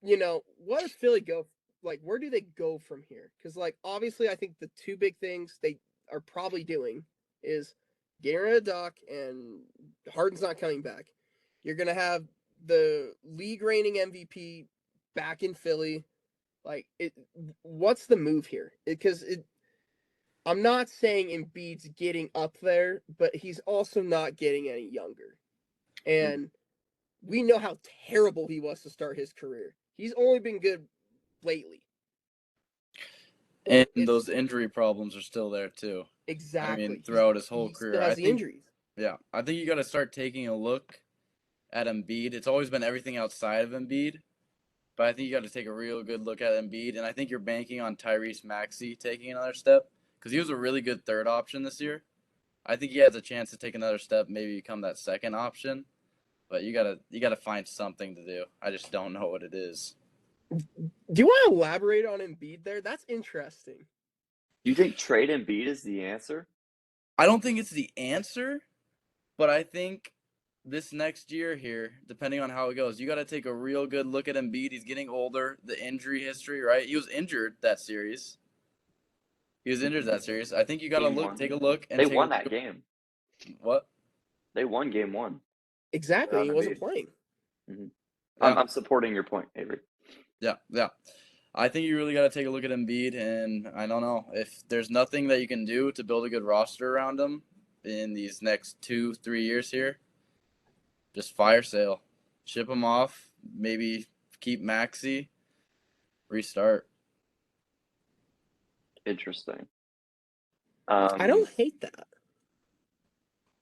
what does Philly go? Like, where do they go from here? Because like, obviously, I think the two big things they are probably doing is getting rid of Doc, and Harden's not coming back. You're gonna have the league reigning MVP back in Philly. Like, what's the move here? Because I'm not saying Embiid's getting up there, but he's also not getting any younger. And we know how terrible he was to start his career. He's only been good lately. And those injury problems are still there too. Exactly. I mean, throughout his whole career. Still has the injuries. Yeah. I think you got to start taking a look at Embiid. It's always been everything outside of Embiid. But I think you got to take a real good look at Embiid. And I think you're banking on Tyrese Maxey taking another step. Because he was a really good third option this year. I think he has a chance to take another step, maybe become that second option. But you gotta find something to do. I just don't know what it is. Do you want to elaborate on Embiid there? That's interesting. You think trade Embiid is the answer? I don't think it's the answer, but I think this next year here, depending on how it goes, you got to take a real good look at Embiid. He's getting older. The injury history, right? He was injured that series. I think you got to take a look, and They take won a that look. game. What? They won game 1. Exactly. He Without wasn't Embiid. playing. Mm-hmm. Yeah. I'm supporting your point, Avery. Yeah. I think you really got to take a look at Embiid, and I don't know if there's nothing that you can do to build a good roster around him in these next 2-3 years here. Just fire sale, ship him off, maybe keep Maxey, restart. Interesting. I don't hate that.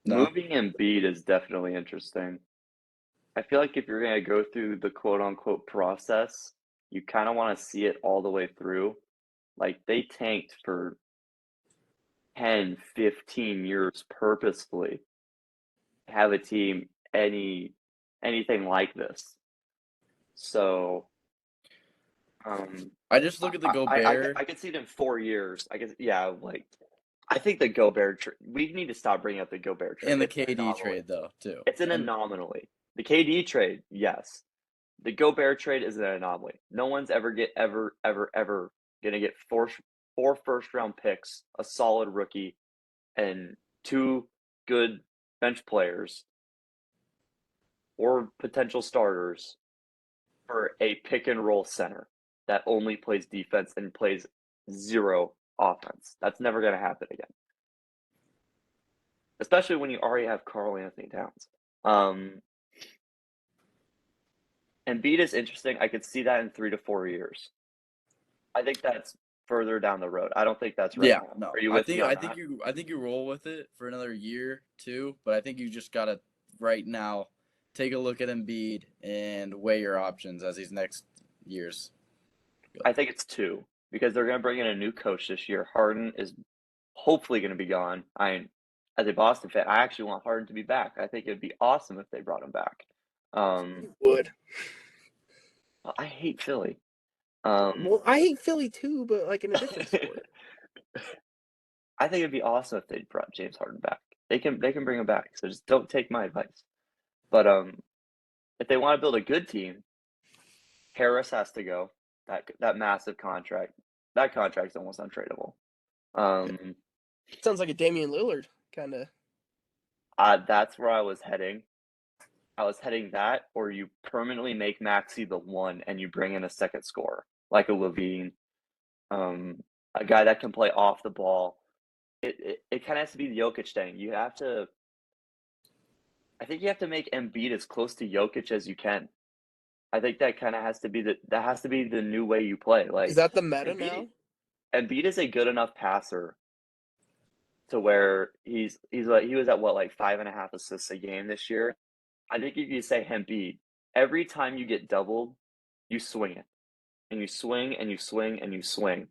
No. Moving Embiid is definitely interesting. I feel like if you're going to go through the quote-unquote process, you kind of want to see it all the way through. Like, they tanked for 10, 15 years purposefully to have a team anything like this. So, I just look at the Gobert. I could see it in 4 years. I think the Gobert we need to stop bringing up the Gobert trade. And the It's an KD anomaly. trade, though, too. It's an anomaly. The KD trade, yes. The Gobert trade is an anomaly. No one's ever gonna get four first round picks, a solid rookie, and 2 good bench players or potential starters for a pick and roll center that only plays defense and plays 0 offense. That's never gonna happen again. Especially when you already have Karl Anthony Towns. Embiid is interesting. I could see that in 3 to 4 years. I think that's further down the road. I don't think that's right now. No. Are you with me on I that? think you roll with it for another year, too, but I think you just gotta right now take a look at Embiid and weigh your options as these next years. I think it's 2 because they're going to bring in a new coach this year. Harden is hopefully going to be gone. As a Boston fan, I actually want Harden to be back. I think it'd be awesome if they brought him back. Would. I hate Philly. Well, I hate Philly too, but like in a different sport. I think it'd be awesome if they brought James Harden back. They can bring him back. So just don't take my advice. But if they want to build a good team, Harris has to go. That massive contract. That contract's almost untradeable. Sounds like a Damian Lillard kind of. That's where I was heading. I was heading that, or you permanently make Maxey the 1 and you bring in a second scorer, like a Levine, a guy that can play off the ball. It kind of has to be the Jokic thing. I think you have to make Embiid as close to Jokic as you can. I think that kind of has to be the new way you play. Like, Is that the meta now? Embiid is a good enough passer to where he was at 5.5 assists a game this year. I think if you say Embiid, every time you get doubled, you swing it, and you swing and you swing and you swing,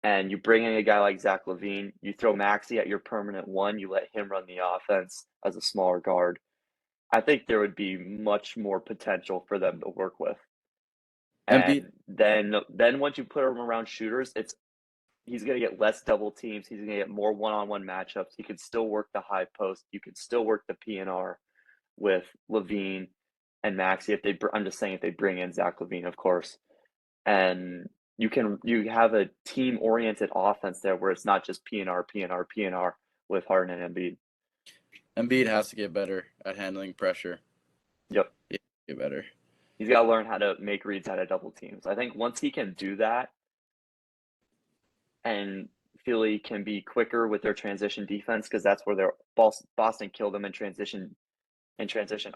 and you bring in a guy like Zach LaVine. You throw Maxey at your permanent 1. You let him run the offense as a smaller guard. I think there would be much more potential for them to work with. And then once you put him around shooters, he's going to get less double teams. He's going to get more one-on-one matchups. He can still work the high post. You can still work the PNR with LaVine and Maxey. I'm just saying if they bring in Zach LaVine, of course, and you have a team-oriented offense there where it's not just PNR with Harden and Embiid. Embiid has to get better at handling pressure. Yep, Get better. He's got to learn how to make reads out of double teams. I think once he can do that, and Philly can be quicker with their transition defense, because that's where Boston killed them in transition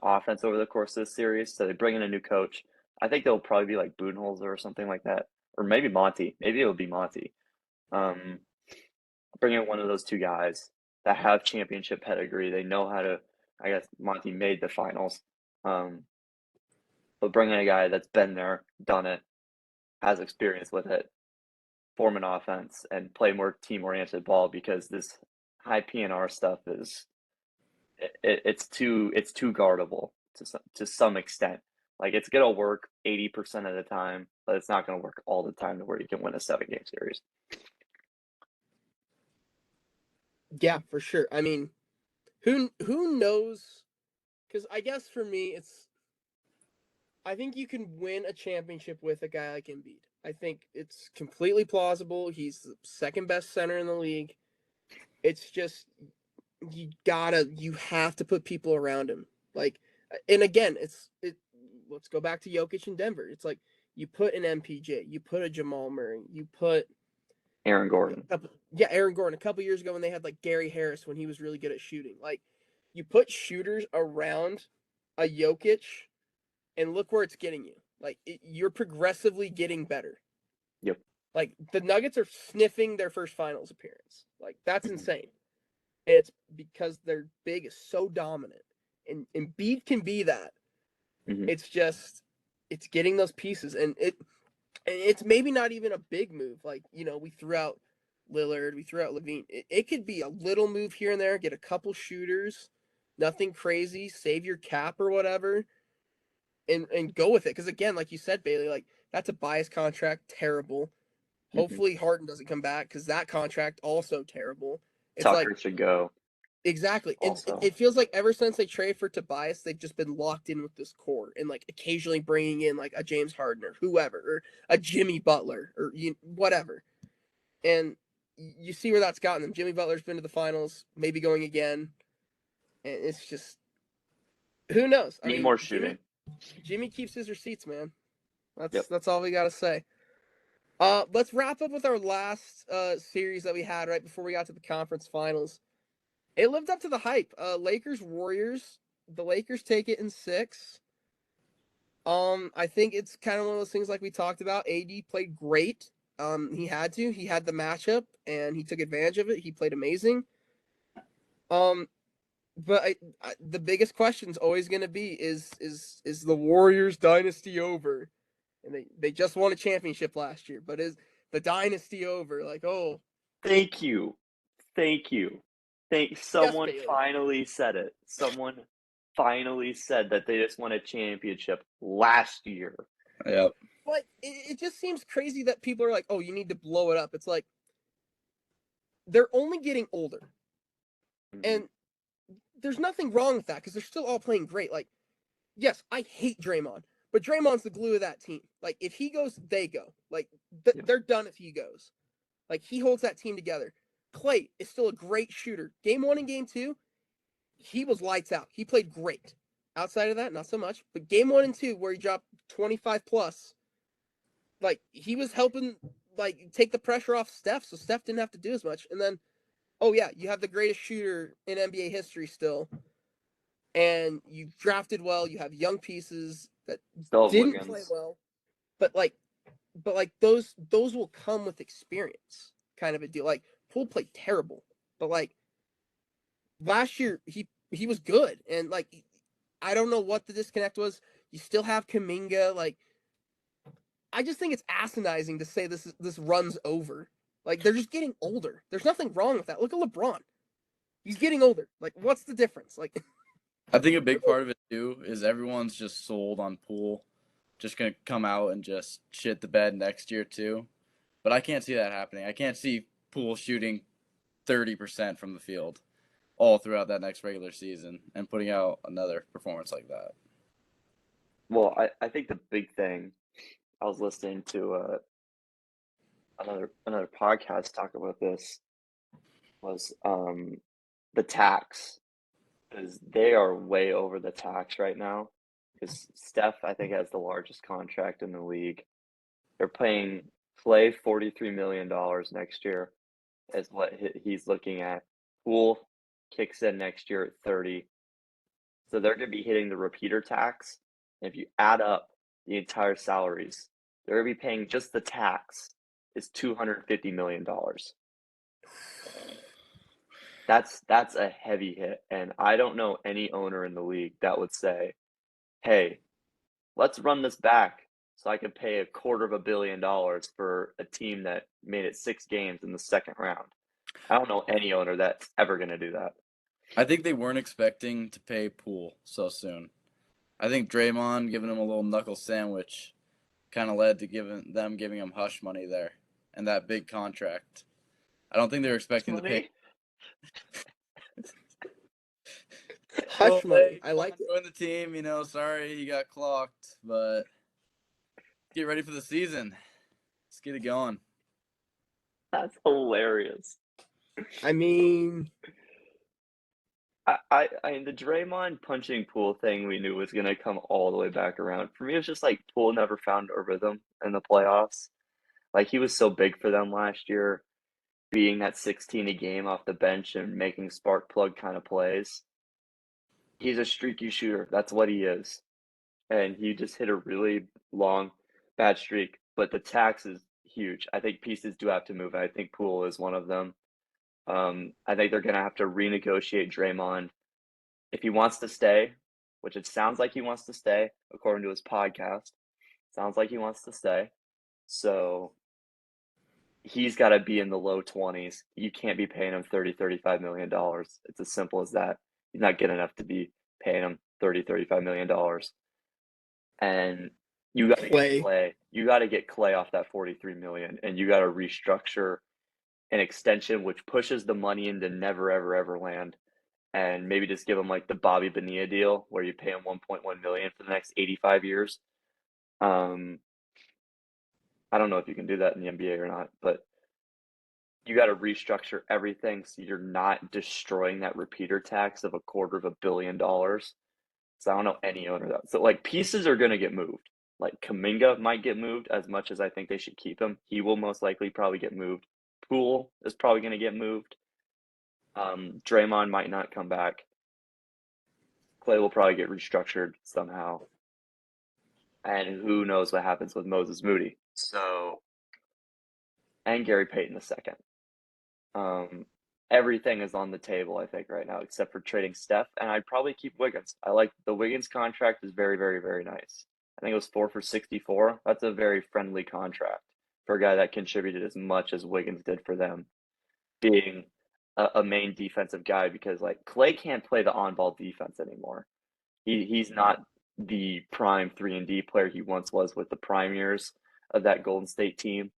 offense over the course of this series. So they bring in a new coach. I think they'll probably be like Budenholzer or something like that, or maybe Monty. Maybe it'll be Monty. Bring in one of those 2 guys that have championship pedigree. They know how to. I guess Monty made the finals, but bring in a guy that's been there, done it, has experience with it, form an offense, and play more team-oriented ball, because this high PNR stuff is it's too guardable to some extent. Like, it's going to work 80% of the time, but it's not going to work all the time to where you can win a 7-game series. Yeah, for sure. I mean, who knows? Because I guess for me, I think you can win a championship with a guy like Embiid. I think it's completely plausible. He's the second best center in the league. It's just you have to put people around him. Like, and again, let's go back to Jokic in Denver. It's like you put an MPJ, you put a Jamal Murray, you put Aaron Gordon. Aaron Gordon. A couple years ago when they had like Gary Harris when he was really good at shooting. Like, you put shooters around a Jokic, and look where it's getting you. Like, you're progressively getting better. Yep. Like, the Nuggets are sniffing their first finals appearance. Like, that's insane. And it's because their big is so dominant. And Embiid can be that. Mhm. It's just, it's getting those pieces. And it's maybe not even a big move. Like, we threw out Lillard, we threw out Levine. It could be a little move here and there, get a couple shooters, nothing crazy, save your cap or whatever, and go with it. Because again, like you said, Bailey, like, that's a biased contract, terrible. Hopefully Harden doesn't come back because that contract also terrible. It's Tucker like, should go. exactly. Also. It feels like ever since they traded for Tobias, they've just been locked in with this core and like occasionally bringing in like a James Harden or whoever or a Jimmy Butler or whatever. And you see where that's gotten them. Jimmy Butler's been to the finals, maybe going again. And it's just, who knows? I Need mean, more shooting. Jimmy keeps his receipts, man. Yep. That's all we got to say. Let's wrap up with our last series that we had right before we got to the conference finals. It lived up to the hype. Lakers Warriors. The Lakers take it in 6. I think it's kind of one of those things like we talked about. AD played great. He had to. He had the matchup and he took advantage of it. He played amazing. But the biggest question is always going to be is the Warriors dynasty over? And they just won a championship last year, but is the dynasty over? Like, oh, Thank you. Someone Bailey. finally said it. Someone finally said that they just won a championship last year. Yep. But it just seems crazy that people are like, oh, you need to blow it up. It's like they're only getting older. And there's nothing wrong with that because they're still all playing great. Like, yes, I hate Draymond, but Draymond's the glue of that team. Like, if he goes, they go. Like, they're done if he goes. Like, he holds that team together. Clay is still a great shooter. Game 1 and Game 2, he was lights out. He played great. Outside of that, not so much. But Game 1 and 2, where he dropped 25 plus, like, he was helping, like, take the pressure off Steph, so Steph didn't have to do as much. And then, oh, yeah, you have the greatest shooter in NBA history still. And you drafted well. You have young pieces that didn't play well. But those will come with experience, kind of a deal. Like, Poole played terrible, but like last year he was good, and like I don't know what the disconnect was. You still have Kuminga. Like, I just think it's asinizing to say this run's over. Like, they're just getting older. There's nothing wrong with that. Look at LeBron. He's getting older. Like, what's the difference? Like, I think a big part of it too is everyone's just sold on Poole, just gonna come out and just shit the bed next year too. But I can't see that happening. I can't see Poole shooting 30% from the field all throughout that next regular season and putting out another performance like that. Well, I think the big thing, I was listening to another podcast talk about this, was the tax, because they are way over the tax right now. Because Steph, I think, has the largest contract in the league. They're paying Clay $43 million next year, is what he's looking at. Poole kicks in next year at 30. So they're going to be hitting the repeater tax. And if you add up the entire salaries, they're going to be paying just the tax is $250 million. That's a heavy hit. And I don't know any owner in the league that would say, hey, let's run this back so I can pay $250 million for a team that made it 6 games in the second round. I don't know any owner that's ever going to do that. I think they weren't expecting to pay Poole so soon. I think Draymond giving him a little knuckle sandwich kind of led to giving him hush money there and that big contract. I don't think they were expecting to pay. Hush money. I like it. Join the team, sorry he got clocked, but get ready for the season. Let's get it going. That's hilarious. I mean, I the Draymond punching Poole thing we knew was gonna come all the way back around. For me, it's just like Poole never found a rhythm in the playoffs. Like he was so big for them last year, being that 16 a game off the bench and making spark plug kind of plays. He's a streaky shooter. That's what he is. And he just hit a really long, bad streak. But the tax is huge. I think pieces do have to move. I think Poole is one of them. I think they're going to have to renegotiate Draymond if he wants to stay, which it sounds like he wants to stay, according to his podcast. Sounds like he wants to stay. So he's got to be in the low 20s. You can't be paying him $30-35 million. It's as simple as that. He's not good enough to be paying him $30-35 million. And you got to get Clay. You got to get Clay off that $43 million, and you got to restructure an extension which pushes the money into never ever ever land, and maybe just give him like the Bobby Bonilla deal where you pay him $1.1 million for the next 85 years. I don't know if you can do that in the NBA or not, but you got to restructure everything so you're not destroying that repeater tax of $250 million. So I don't know any owner that. So like pieces are going to get moved. Like Kuminga might get moved as much as I think they should keep him. He will most likely probably get moved. Poole is probably going to get moved. Draymond might not come back. Clay will probably get restructured somehow. And who knows what happens with Moses Moody. So, and Gary Payton II. Everything is on the table, I think, right now, except for trading Steph. And I'd probably keep Wiggins. I like the Wiggins contract is very, very, very nice. I think it was 4 for $64. That's a very friendly contract for a guy that contributed as much as Wiggins did for them, being a main defensive guy, because like Clay can't play the on-ball defense anymore. He's not the prime 3-and-D player he once was with the prime years of that Golden State team.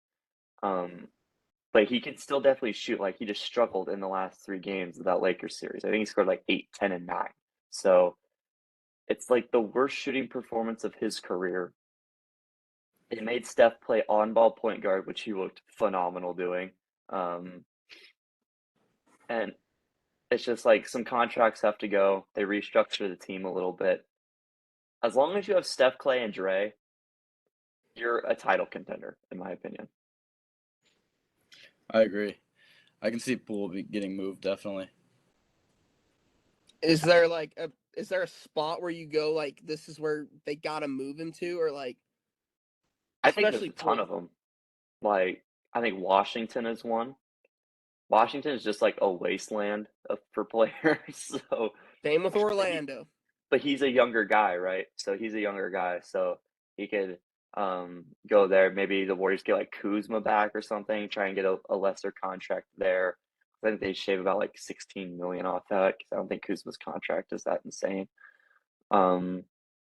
But he can still definitely shoot. Like he just struggled in the last 3 games of that Lakers series. I think he scored like 8, 10, and 9. So it's like the worst shooting performance of his career. It made Steph play on-ball point guard, which he looked phenomenal doing. And it's just like some contracts have to go. They restructure the team a little bit. As long as you have Steph, Clay, and Dre, you're a title contender, in my opinion. I agree. I can see Poole getting moved, definitely. is there a spot where you go like this is where they gotta move him to, or like? I think there's a ton of them. Like I think Washington is one. Washington is just like a wasteland for players. So same with Orlando. But he's a younger guy, right? So he's a younger guy, so he could go there. Maybe the Warriors get like Kuzma back or something, try and get a lesser contract there. I think they shave about like $16 million off that, because I don't think Kuzma's contract is that insane.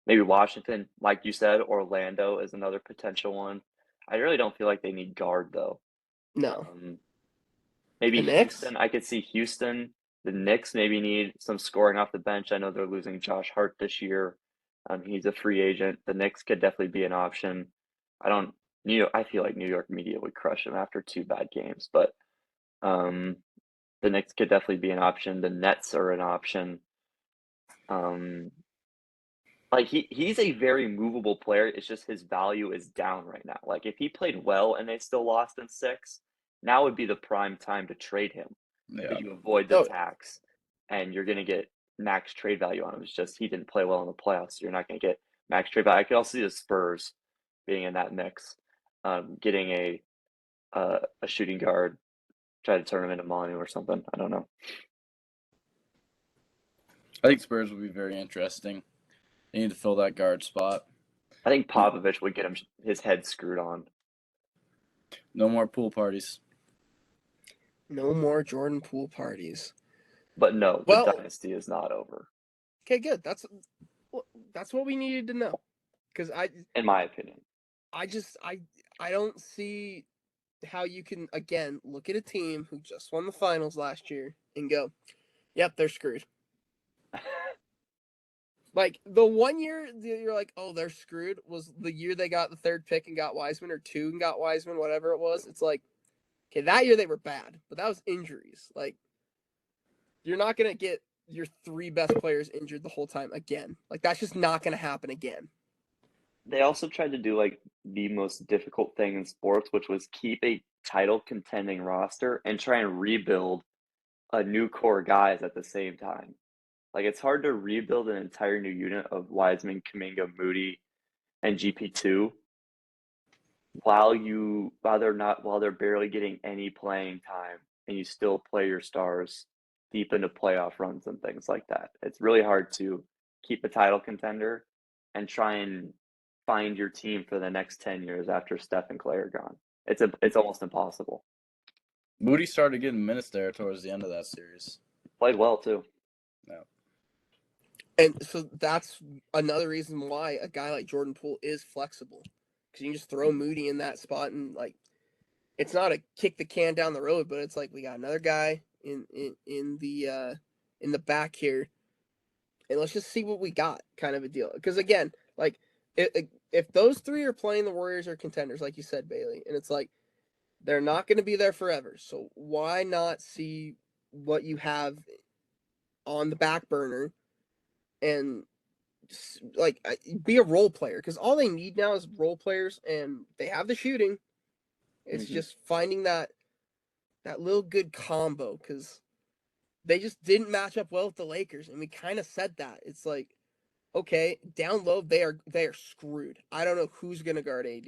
Maybe Washington, like you said, Orlando is another potential one. I really don't feel like they need guard though. No. Maybe Houston. I could see Houston. The Knicks maybe need some scoring off the bench. I know they're losing Josh Hart this year. He's a free agent. The Knicks could definitely be an option. I feel like New York media would crush him after 2 bad games, but the Knicks could definitely be an option. The Nets are an option. Like he's a very movable player. It's just his value is down right now. Like if he played well and they still lost in 6, now would be the prime time to trade him. Yeah. But you avoid the tax, and you're going to get max trade value on him. It's just he didn't play well in the playoffs, so you're not going to get max trade value. I could also see the Spurs being in that mix, getting a shooting guard, try to turn him into Manu or something. I don't know. I think Spurs would be very interesting. They need to fill that guard spot. I think Popovich would get his head screwed on. No more pool parties. No more Jordan Poole parties. But no, the dynasty is not over. Okay, good. that's what we needed to know. Because in my opinion. I don't see how you can, again, look at a team who just won the finals last year and go, yep, they're screwed. Like, the one year you're like, oh, they're screwed was the year they got the third pick and got Wiseman, or 2 and got Wiseman, whatever it was. It's like, okay, that year they were bad, but that was injuries. Like, you're not going to get your 3 best players injured the whole time again. Like, that's just not going to happen again. They also tried to do like the most difficult thing in sports, which was keep a title contending roster and try and rebuild a new core guys at the same time. Like, it's hard to rebuild an entire new unit of Wiseman, Kuminga, Moody, and GP2 while they're barely getting any playing time, and you still play your stars deep into playoff runs and things like that. It's really hard to keep a title contender and try and find your team for the next 10 years after Steph and Clay are gone. It's almost impossible. Moody started getting minutes there towards the end of that series. Played well too. No. And so that's another reason why a guy like Jordan Poole is flexible. Because you can just throw Moody in that spot and, like, it's not a kick the can down the road, but it's like we got another guy in the back here, and let's just see what we got, kind of a deal. Because again, like, if those 3 are playing, the Warriors are contenders, like you said, Bailey, and it's like they're not going to be there forever. So why not see what you have on the back burner and, like, be a role player? Because all they need now is role players, and they have the shooting. It's just finding that little good combo, because they just didn't match up well with the Lakers, and we kind of said that. It's like, okay, down low they are screwed. I don't know who's gonna guard AD,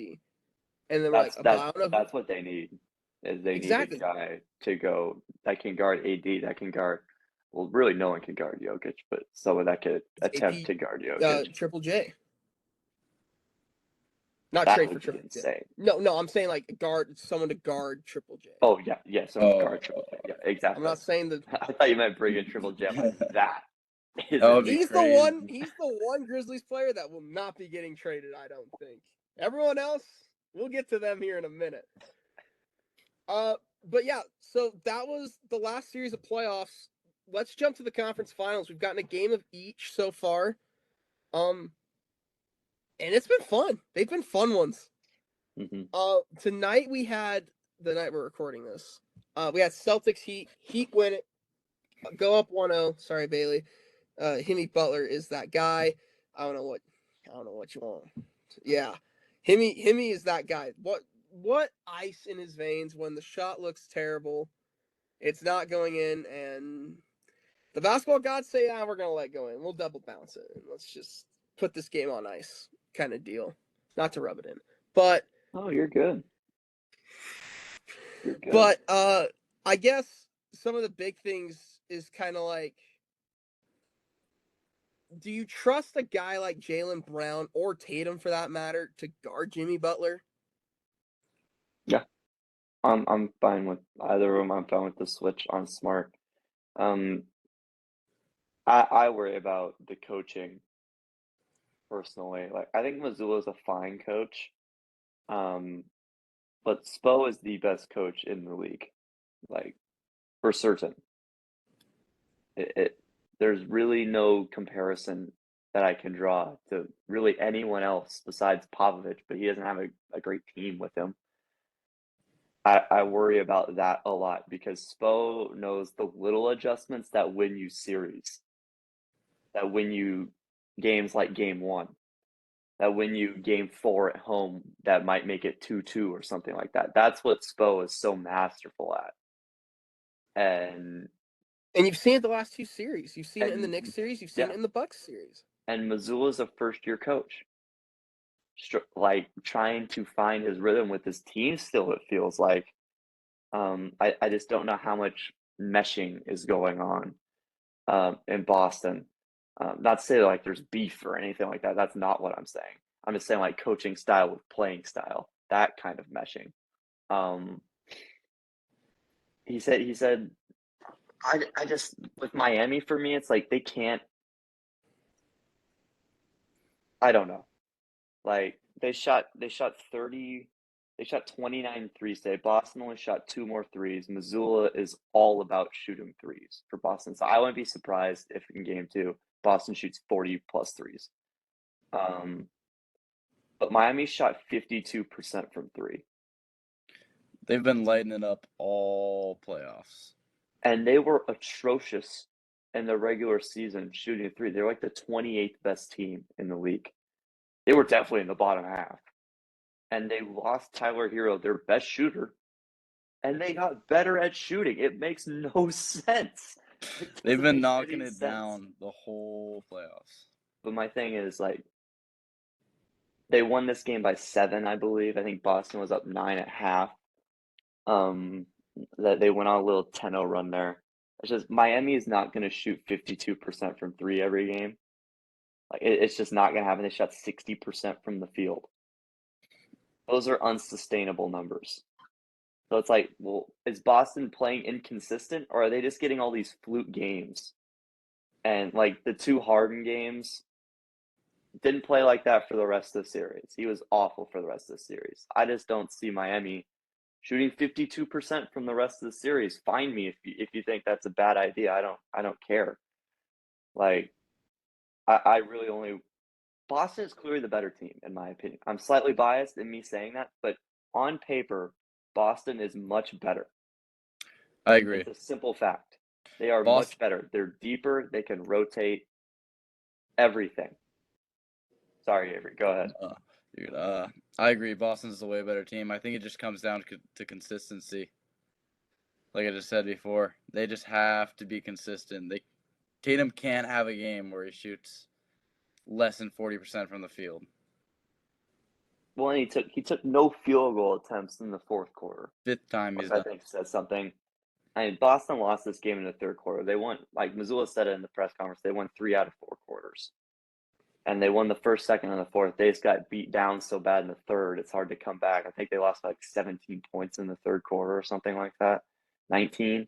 and then we're like, That's what they need. Is they exactly. need a guy to go that can guard AD, that can guard. Well, really, no one can guard Jokic, but someone that could attempt to guard Jokic. Triple J. Not That trade would for be Triple J. insane. No, I'm saying like someone to guard Triple J. Oh yeah, someone to guard Triple J. Yeah, exactly. I'm not saying that. I thought you meant bring in Triple J. I'm like, that is That would be He's crazy. He's the one Grizzlies player that will not be getting traded, I don't think. Everyone else, we'll get to them here in a minute. But yeah, so that was the last series of playoffs. Let's jump to the conference finals. We've gotten a game of each so far. And it's been fun. They've been fun ones. Tonight we had, the night we're recording this, we had Celtics Heat win it, go up 1-0. Sorry, Bailey. Jimmy Butler is that guy. I don't know what you want. Yeah, Himmy is that guy. What ice in his veins when the shot looks terrible, it's not going in, and the basketball gods say, we're gonna let go in. We'll double bounce it, and let's just put this game on ice, kind of deal. Not to rub it in, but you're good. You're good. But I guess some of the big things is kind of like, do you trust a guy like Jaylen Brown, or Tatum for that matter, to guard Jimmy Butler? Yeah, I'm fine with either of them. I'm fine with the switch on Smart. I worry about the coaching personally. Like, I think Missoula's a fine coach, but Spo is the best coach in the league, like, for certain. There's really no comparison that I can draw to really anyone else besides Popovich, but he doesn't have a great team with him. I worry about that a lot because Spo knows the little adjustments that win you series, that win you games like game 1, that win you game 4 at home that might make it 2-2 or something like that. That's what Spo is so masterful at. And you've seen it the last 2 series. You've seen it in the Knicks series. You've seen it in the Bucks series. And Missoula's a first-year coach, like, trying to find his rhythm with his team still, it feels like. I just don't know how much meshing is going on in Boston. Not to say like there's beef or anything like that. That's not what I'm saying. I'm just saying, like, coaching style with playing style, that kind of meshing. He said, I just, with Miami, for me, it's like they can't I don't know. Like they shot 29 threes today. Boston only shot 2 more threes. Missoula is all about shooting threes for Boston. So I wouldn't be surprised if in game 2 Boston shoots 40 plus threes. But Miami shot 52% from 3. They've been lighting it up all playoffs. And they were atrocious in the regular season shooting 3. They're like the 28th best team in the league. They were definitely in the bottom half. And they lost Tyler Hero, their best shooter, and they got better at shooting. It makes no sense. They've been knocking it down the whole playoffs. But my thing is, like, they won this game by 7, I believe. I think Boston was up 9 at half. That they went on a little 10-0 run there. It's just Miami is not going to shoot 52% from 3 every game. Like it's just not going to happen. They shot 60% from the field. Those are unsustainable numbers. So it's like, well, is Boston playing inconsistent, or are they just getting all these fluke games? And like the 2 Harden games didn't play like that for the rest of the series. He was awful for the rest of the series. I just don't see Miami shooting 52% from the rest of the series. Find me if you think that's a bad idea. I don't care. Like I really only Boston is clearly the better team in my opinion. I'm slightly biased in me saying that, but on paper, Boston is much better. I agree. It's a simple fact. They are much better. They're deeper. They can rotate everything. Sorry, Avery. Go ahead. Dude, I agree. Boston's the way better team. I think it just comes down to consistency. Like I just said before, they just have to be consistent. Tatum can't have a game where he shoots less than 40% from the field. Well, and he took no field goal attempts in the 4th quarter. 5th time he's done. I think says something. I mean, Boston lost this game in the 3rd quarter. They won, like Missoula said it in the press conference, they won 3 out of 4 quarters. And they won the 1st, 2nd, and the 4th. They just got beat down so bad in the 3rd, it's hard to come back. I think they lost like 17 points in the 3rd quarter or something like that. 19.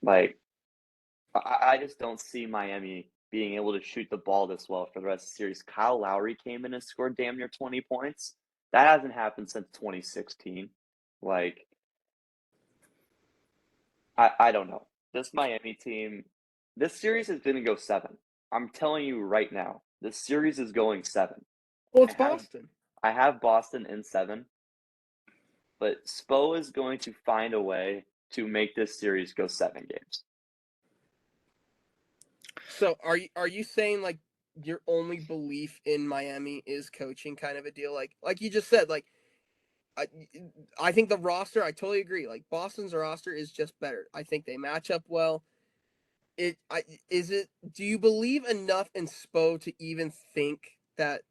Like, I just don't see Miami being able to shoot the ball this well for the rest of the series. Kyle Lowry came in and scored damn near 20 points. That hasn't happened since 2016. Like, I don't know. This Miami team, this series is going to go 7. I'm telling you right now, this series is going 7. Well, it's Boston. I have Boston in 7, but Spo is going to find a way to make this series go 7 games. So are you saying like your only belief in Miami is coaching kind of a deal? Like you just said, like I think the roster, I totally agree. Like Boston's roster is just better. I think they match up well. Do you believe enough in Spo to even think that?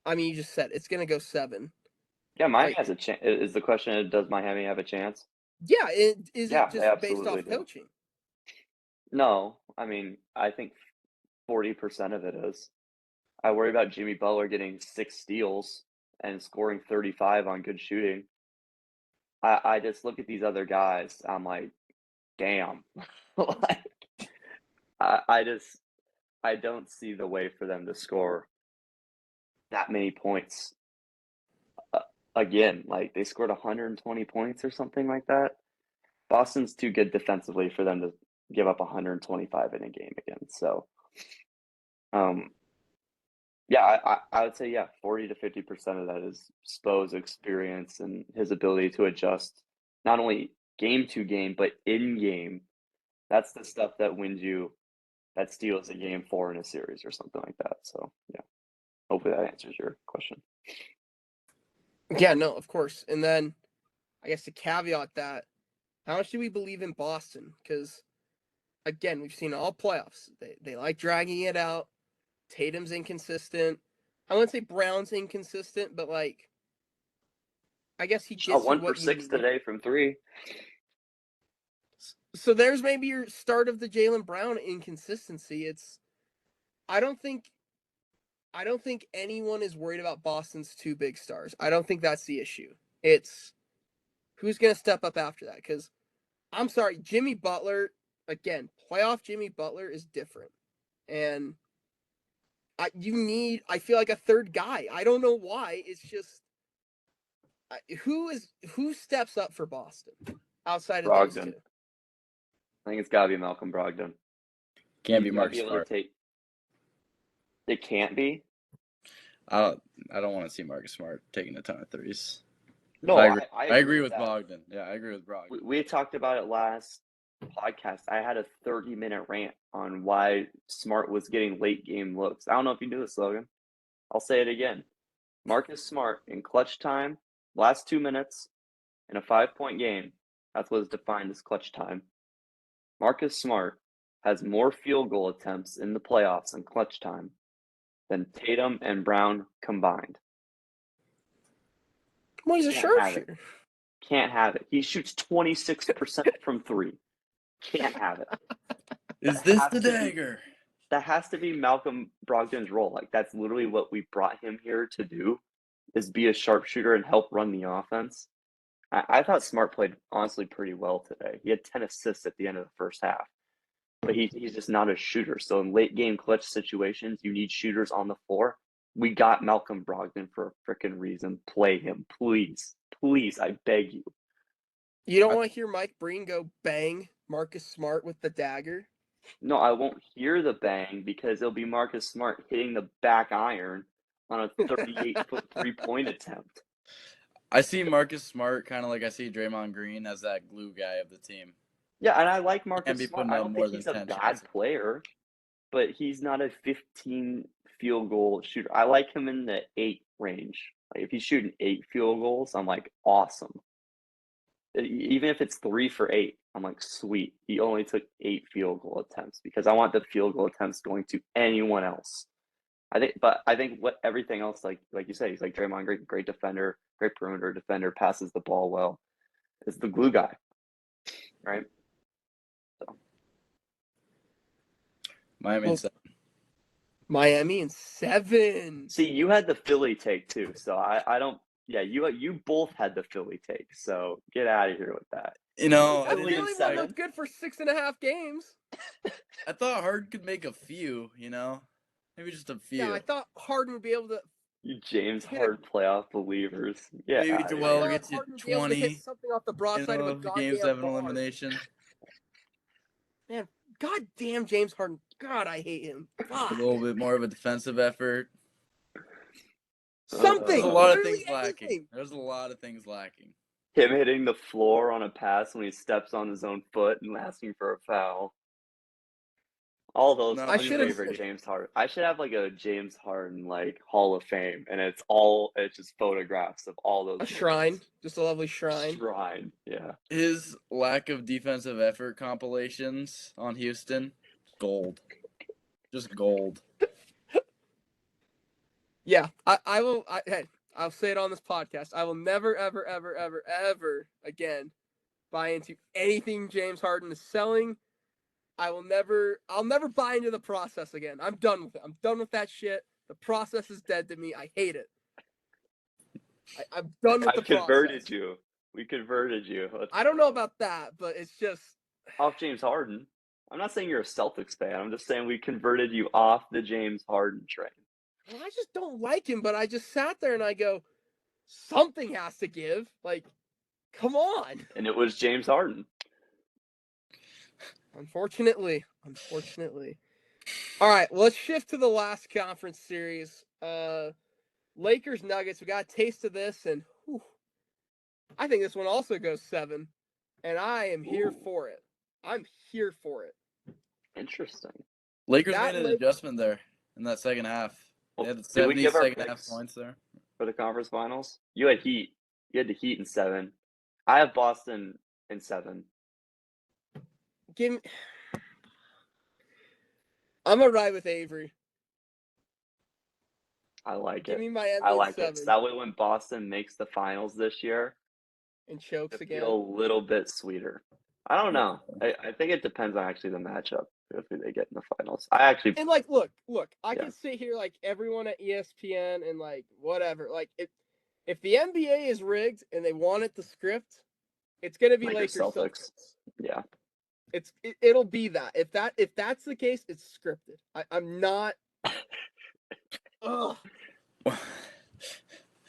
I mean, you just said it's going to go 7. Yeah, Miami has a chance. Is the question, does Miami have a chance? Yeah, is Yeah, it they just based off absolutely do. coaching? No, I mean, I think 40% of it is. I worry about Jimmy Butler getting 6 steals and scoring 35 on good shooting. I just look at these other guys. I'm like, damn. Like, I don't see the way for them to score that many points again. Like they scored 120 points or something like that. Boston's too good defensively for them to give up 125 in a game again. So, yeah, I would say, yeah, 40 to 50% of that is Spo's experience and his ability to adjust not only game to game, but in game. That's the stuff that wins you, that steals a game 4 in a series or something like that. So, yeah, hopefully that answers your question. Yeah, no, of course. And then I guess to caveat that, how much do we believe in Boston? Because, again, we've seen all playoffs. They like dragging it out. Tatum's inconsistent. I wouldn't say Brown's inconsistent, but, like, I guess he Shot gives you 1 for what you 6 need. today from 3. So there's maybe your start of the Jaylen Brown inconsistency. I don't think anyone is worried about Boston's 2 big stars. I don't think that's the issue. It's who's going to step up after that. Because, I'm sorry, Jimmy Butler, again, playoff Jimmy Butler is different. And I feel like a third guy. I don't know why. It's just who steps up for Boston outside of those Brogdon. two? I think it's got to be Malcolm Brogdon. Can't be He's gotta Marcus able to Smart. It can't be. I don't want to see Marcus Smart taking a ton of threes. No, I agree with that. Brogdon. Yeah, I agree with Brogdon. We had talked about it last podcast. I had a 30-minute rant on why Smart was getting late game looks. I don't know if you knew this, Logan. I'll say it again. Marcus Smart in clutch time, last 2 minutes in a 5-point game. That's what is defined as clutch time. Marcus Smart has more field goal attempts in the playoffs in clutch time than Tatum and Brown combined. Well, he's a Can't have it. sharpshooter. Can't have it. He shoots 26% from three. Can't have it. Is this the dagger? That has to be Malcolm Brogdon's role. Like, that's literally what we brought him here to do, is be a sharpshooter and help run the offense. I thought Smart played honestly pretty well today. He had 10 assists at the end of the first half, but he's just not a shooter. So in late game clutch situations, you need shooters on the floor. We got Malcolm Brogdon for a freaking reason. Play him, please. Please, I beg you. You don't want to hear Mike Breen go bang Marcus Smart with the dagger? No, I won't hear the bang because it'll be Marcus Smart hitting the back iron on a 38-foot three-point attempt. I see Marcus Smart kind of like I see Draymond Green as that glue guy of the team. Yeah, and I like Marcus Can't be Smart. putting I up don't more think he's than a 10 bad shots. player, but he's not a 15 field goal shooter. I like him in the 8 range. Like, if he's shooting 8 field goals, I'm like, awesome. Even if it's 3 for 8, I'm like, sweet. He only took 8 field goal attempts because I want the field goal attempts going to anyone else. I think what everything else, like you said, he's like Draymond Green, great defender, great perimeter defender, passes the ball well. Is the glue guy, right? So Miami Well, in 7. Miami in 7. see, you had the Philly take too, so I don't. Yeah, you both had the Philly take, so get out of here with that. You know, That I Philly didn't Philly in one seven. looked good for 6.5 games. I thought Hard could make a few, you know? Maybe just a few. Yeah, I thought Harden would be able to. You James Hit it. Harden playoff believers. Yeah, Maybe Joel gets you Harden would be able to 20, hit something off the broadside of a if the goddamn game 7 bar. elimination. Man, goddamn James Harden. God, I hate him. A little bit more of a defensive effort. Something. There's a lot of Literally things lacking. anything. There's a lot of things lacking. him hitting the floor on a pass when he steps on his own foot and asking for a foul. All those No, are I my should've- favorite James Harden. I should have like a James Harden like Hall of Fame, and it's just photographs of all those A shrine. moments. Just a lovely shrine. Shrine, yeah. His lack of defensive effort compilations on Houston, gold. Just gold. Yeah, I will. Hey, I'll say it on this podcast. I will never, ever, ever, ever, ever again buy into anything James Harden is selling. I'll never buy into the process again. I'm done with it. I'm done with that shit. The process is dead to me. I hate it. I'm done with the converted process. you. We converted you. I don't know about that, but it's just off James Harden. I'm not saying you're a Celtics fan. I'm just saying we converted you off the James Harden train. I just don't like him. But I just sat there and I go, something has to give. Like, come on. And it was James Harden. Unfortunately. All right, let's shift to the last conference series. Lakers Nuggets. We got a taste of this, and whew, I think this one also goes 7, and I am here for it. I'm here for it. Interesting. Lakers That made an adjustment there in that second half. They had the Did we 70 give our second half picks points there. for the conference finals? You had Heat. You had the Heat in 7. I have Boston in 7. Give me. I'm gonna ride with Avery. I like Give it. me Miami I in like 7 it. So that way, when Boston makes the finals this year, and chokes it again. feel a little bit sweeter. I don't know. I think it depends on actually the matchup if they get in the finals. And like, look. I Yeah. can sit here like everyone at ESPN and like whatever. Like, if the NBA is rigged and they want it to script, it's gonna be Lakers Celtics. Yeah. It'll be that. If that's the case, it's scripted. I'm not Ugh.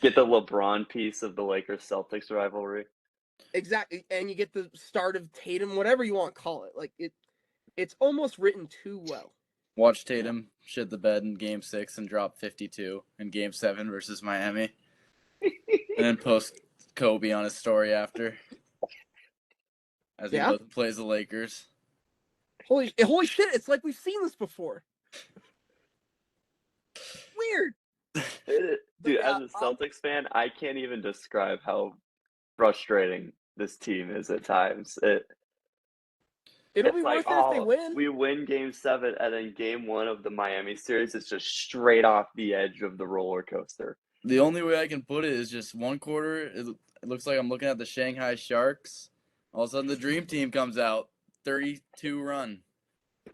Get the LeBron piece of the Lakers-Celtics rivalry. Exactly, and you get the start of Tatum, whatever you want to call it. Like it's almost written too well. Watch Tatum shit the bed in Game 6 and drop 52 in Game 7 versus Miami. And then post Kobe on his story after. As he plays the Lakers. Holy shit, it's like we've seen this before. Weird. Dude, as a Celtics fan, I can't even describe how frustrating this team is at times. It'll be like, worth it if they win. We win Game 7, and then Game 1 of the Miami series is just straight off the edge of the roller coaster. The only way I can put it is just one quarter. It looks like I'm looking at the Shanghai Sharks. All of a sudden, the Dream Team comes out, 32 run,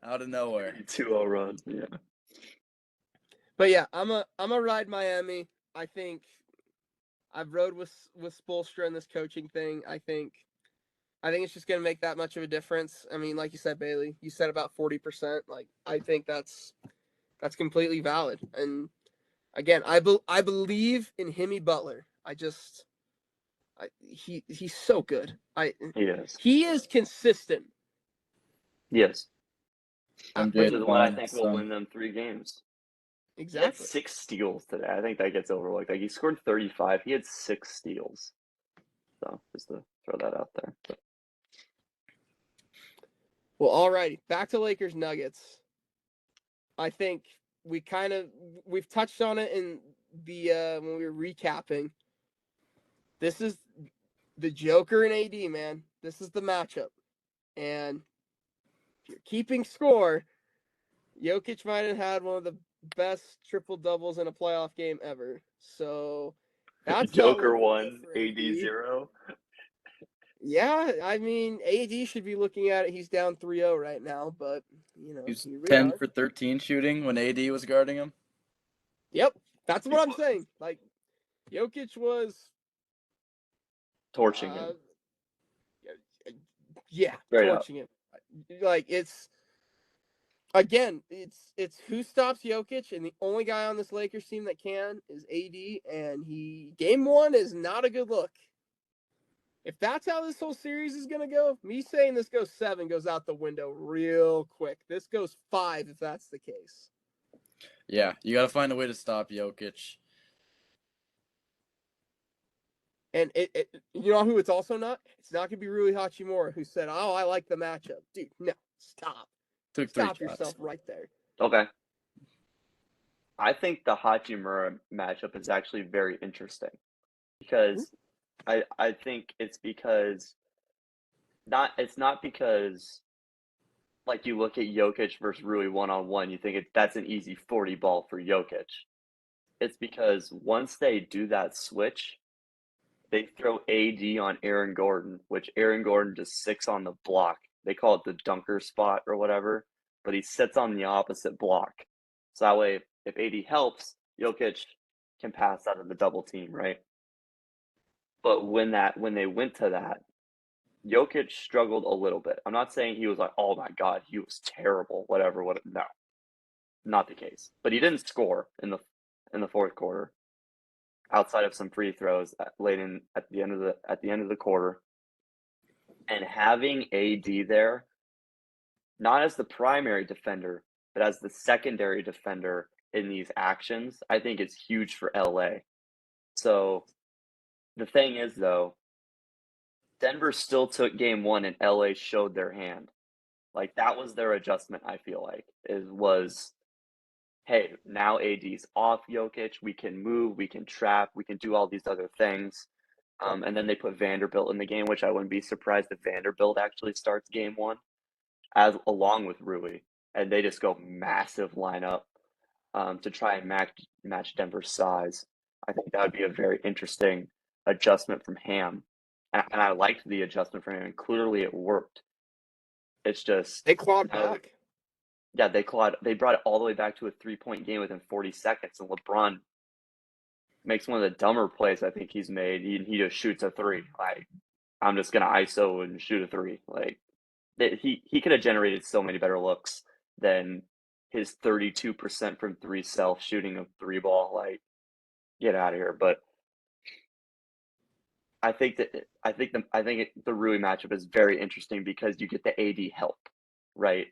out of nowhere. 2-0 run, yeah. But yeah, I'm a ride Miami. I think I've rode with Spoelstra in this coaching thing. I think it's just going to make that much of a difference. I mean, like you said, Bailey, you said about 40%. Like, I think that's completely valid. And again, I believe in Jimmy Butler. He's so good. He is consistent. Yes. Which is what I think will win them 3 games. Exactly. He had 6 steals today. I think that gets overlooked. Like, he scored 35. He had 6 steals. So, just to throw that out there. But. Well, all righty. Back to Lakers Nuggets. I think we've touched on it in the when we were recapping. This is the Joker and AD, man. This is the matchup. And if you're keeping score, Jokic might have had one of the best triple doubles in a playoff game ever. So that's Joker 1, AD 0. Yeah, I mean, AD should be looking at it. He's down 3-0 right now, but, he's 10 for 13 shooting when AD was guarding him. Yep, that's what I'm saying. Like, Jokic was torching him. Yeah, Straight torching him. Like, it's who stops Jokic, and the only guy on this Lakers team that can is AD, and game 1 is not a good look. If that's how this whole series is going to go, me saying this goes 7 goes out the window real quick. This goes 5 if that's the case. Yeah, you got to find a way to stop Jokic. And you know who it's also not? It's not going to be Rui Hachimura who said, "Oh, I like the matchup." Dude, no, stop. Stop yourself right there. Okay. I think the Hachimura matchup is actually very interesting because I think it's not because like you look at Jokic versus Rui 1-on-1, you think that's an easy 40 ball for Jokic. It's because once they do that switch, they throw AD on Aaron Gordon, which Aaron Gordon just sits on the block. They call it the dunker spot or whatever, but he sits on the opposite block. So that way, if AD helps, Jokic can pass out of the double team, right? But when they went to that, Jokic struggled a little bit. I'm not saying he was like, oh my God, he was terrible, whatever. No, not the case. But he didn't score in the fourth quarter, outside of some free throws late in at the end of the quarter. And having AD there, not as the primary defender, but as the secondary defender in these actions, I think is huge for LA. So the thing is, though, Denver still took game 1 and LA showed their hand. Like, that was their adjustment, I feel like, was, hey, now AD's off Jokic. We can move, we can trap, we can do all these other things. And then they put Vanderbilt in the game, which I wouldn't be surprised if Vanderbilt actually starts game 1 along with Rui. And they just go massive lineup to try and match Denver's size. I think that would be a very interesting adjustment from Ham. And I liked the adjustment from him, and clearly it worked. It's just they clawed back. Yeah, they brought it all the way back to a 3-point game within 40 seconds, and LeBron makes one of the dumber plays I think he's made. He just shoots a 3. Like, I'm just gonna ISO and shoot a 3. Like, he could have generated so many better looks than his 32% from three self shooting of three ball. Like, get out of here. But I think the Rui matchup is very interesting because you get the AD help, right?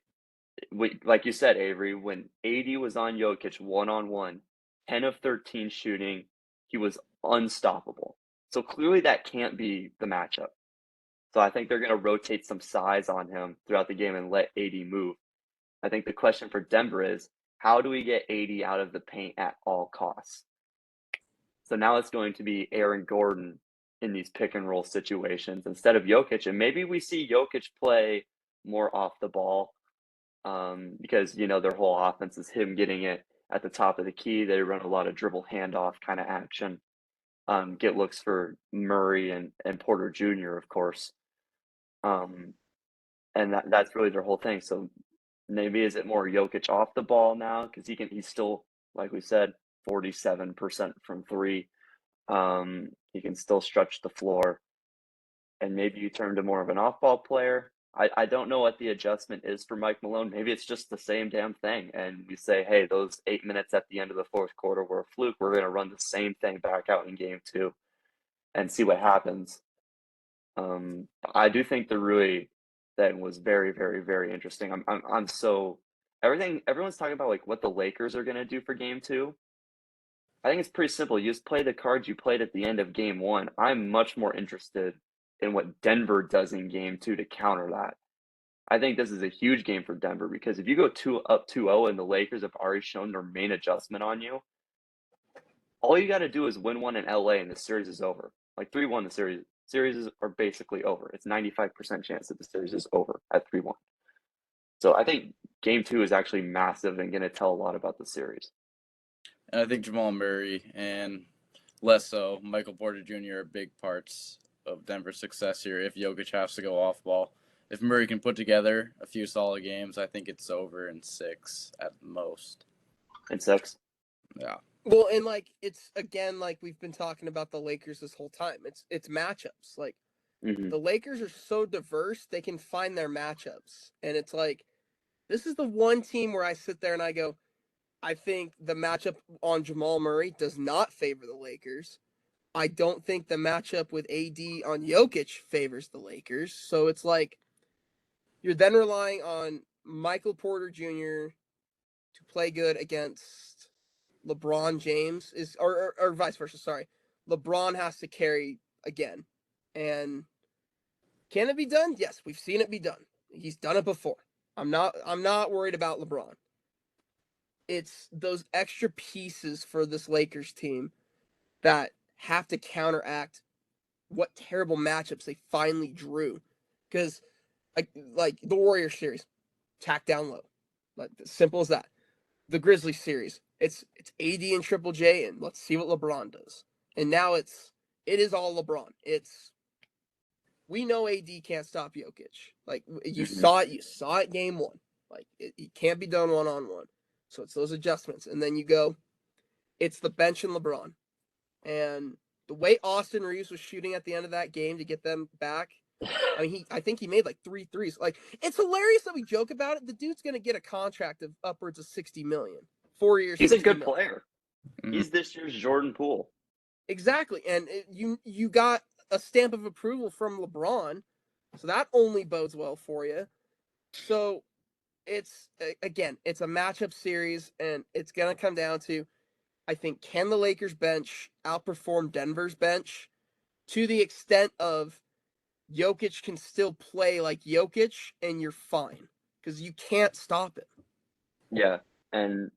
Like you said, Avery, when AD was on Jokic one-on-one, 10 of 13 shooting, he was unstoppable. So clearly that can't be the matchup. So I think they're going to rotate some size on him throughout the game and let AD move. I think the question for Denver is, how do we get AD out of the paint at all costs? So now it's going to be Aaron Gordon in these pick and roll situations instead of Jokic. And maybe we see Jokic play more off the ball because, their whole offense is him getting it at the top of the key. They run a lot of dribble handoff kind of action, get looks for Murray and Porter Jr., of course. And that's really their whole thing. So maybe is it more Jokic off the ball now? Because he's still, like we said, 47% from three. He can still stretch the floor. And maybe you turn to more of an off-ball player. I don't know what the adjustment is for Mike Malone. Maybe it's just the same damn thing. And we say, hey, those 8 minutes at the end of the fourth quarter were a fluke. We're going to run the same thing back out in game two and see what happens. I do think the Rui thing was very, very, very interesting. I'm so everyone's talking about like what the Lakers are going to do for game two. I think it's pretty simple. You just play the cards you played at the end of game one. I'm much more interested in what Denver does in game two to counter that. I think this is a huge game for Denver because if you go up 2-0 and the Lakers have already shown their main adjustment on you, all you got to do is win one in LA and the series is over. Like 3-1, the series are basically over. It's 95% chance that the series is over at 3-1. So I think game two is actually massive and going to tell a lot about the series. And I think Jamal Murray and less so Michael Porter Jr. are big parts of Denver's success here if Jokic has to go off ball. If Murray can put together a few solid games, I think it's over in 6 at most. In 6? Yeah. Well, and like it's again like we've been talking about the Lakers this whole time. It's matchups. Like the Lakers are so diverse, they can find their matchups. And it's like this is the one team where I sit there and I go, I think the matchup on Jamal Murray does not favor the Lakers. I don't think the matchup with AD on Jokic favors the Lakers. So it's like you're then relying on Michael Porter Jr. to play good against LeBron James or vice versa. Sorry, LeBron has to carry again, and can it be done? Yes, we've seen it be done. He's done it before. I'm not worried about LeBron. It's those extra pieces for this Lakers team that have to counteract what terrible matchups they finally drew. Because like the Warriors series, tack down low. Like simple as that. The Grizzlies series, it's AD and Triple J, and let's see what LeBron does. And now it is all LeBron. We know AD can't stop Jokic. Like you saw it game one. Like it can't be done one-on-one. So it's those adjustments. And then you go, it's the bench and LeBron. And the way Austin Reeves was shooting at the end of that game to get them back, I think he made like 3 threes. Like it's hilarious that we joke about it. The dude's gonna get a contract of upwards of $60 million, 4 years. He's a good million. player. He's this year's Jordan Poole. Exactly, and you got a stamp of approval from LeBron, so that only bodes well for you. So it's a matchup series, and it's gonna come down to, I think, can the Lakers bench outperform Denver's bench to the extent of Jokic can still play like Jokic and you're fine because you can't stop it. Yeah, and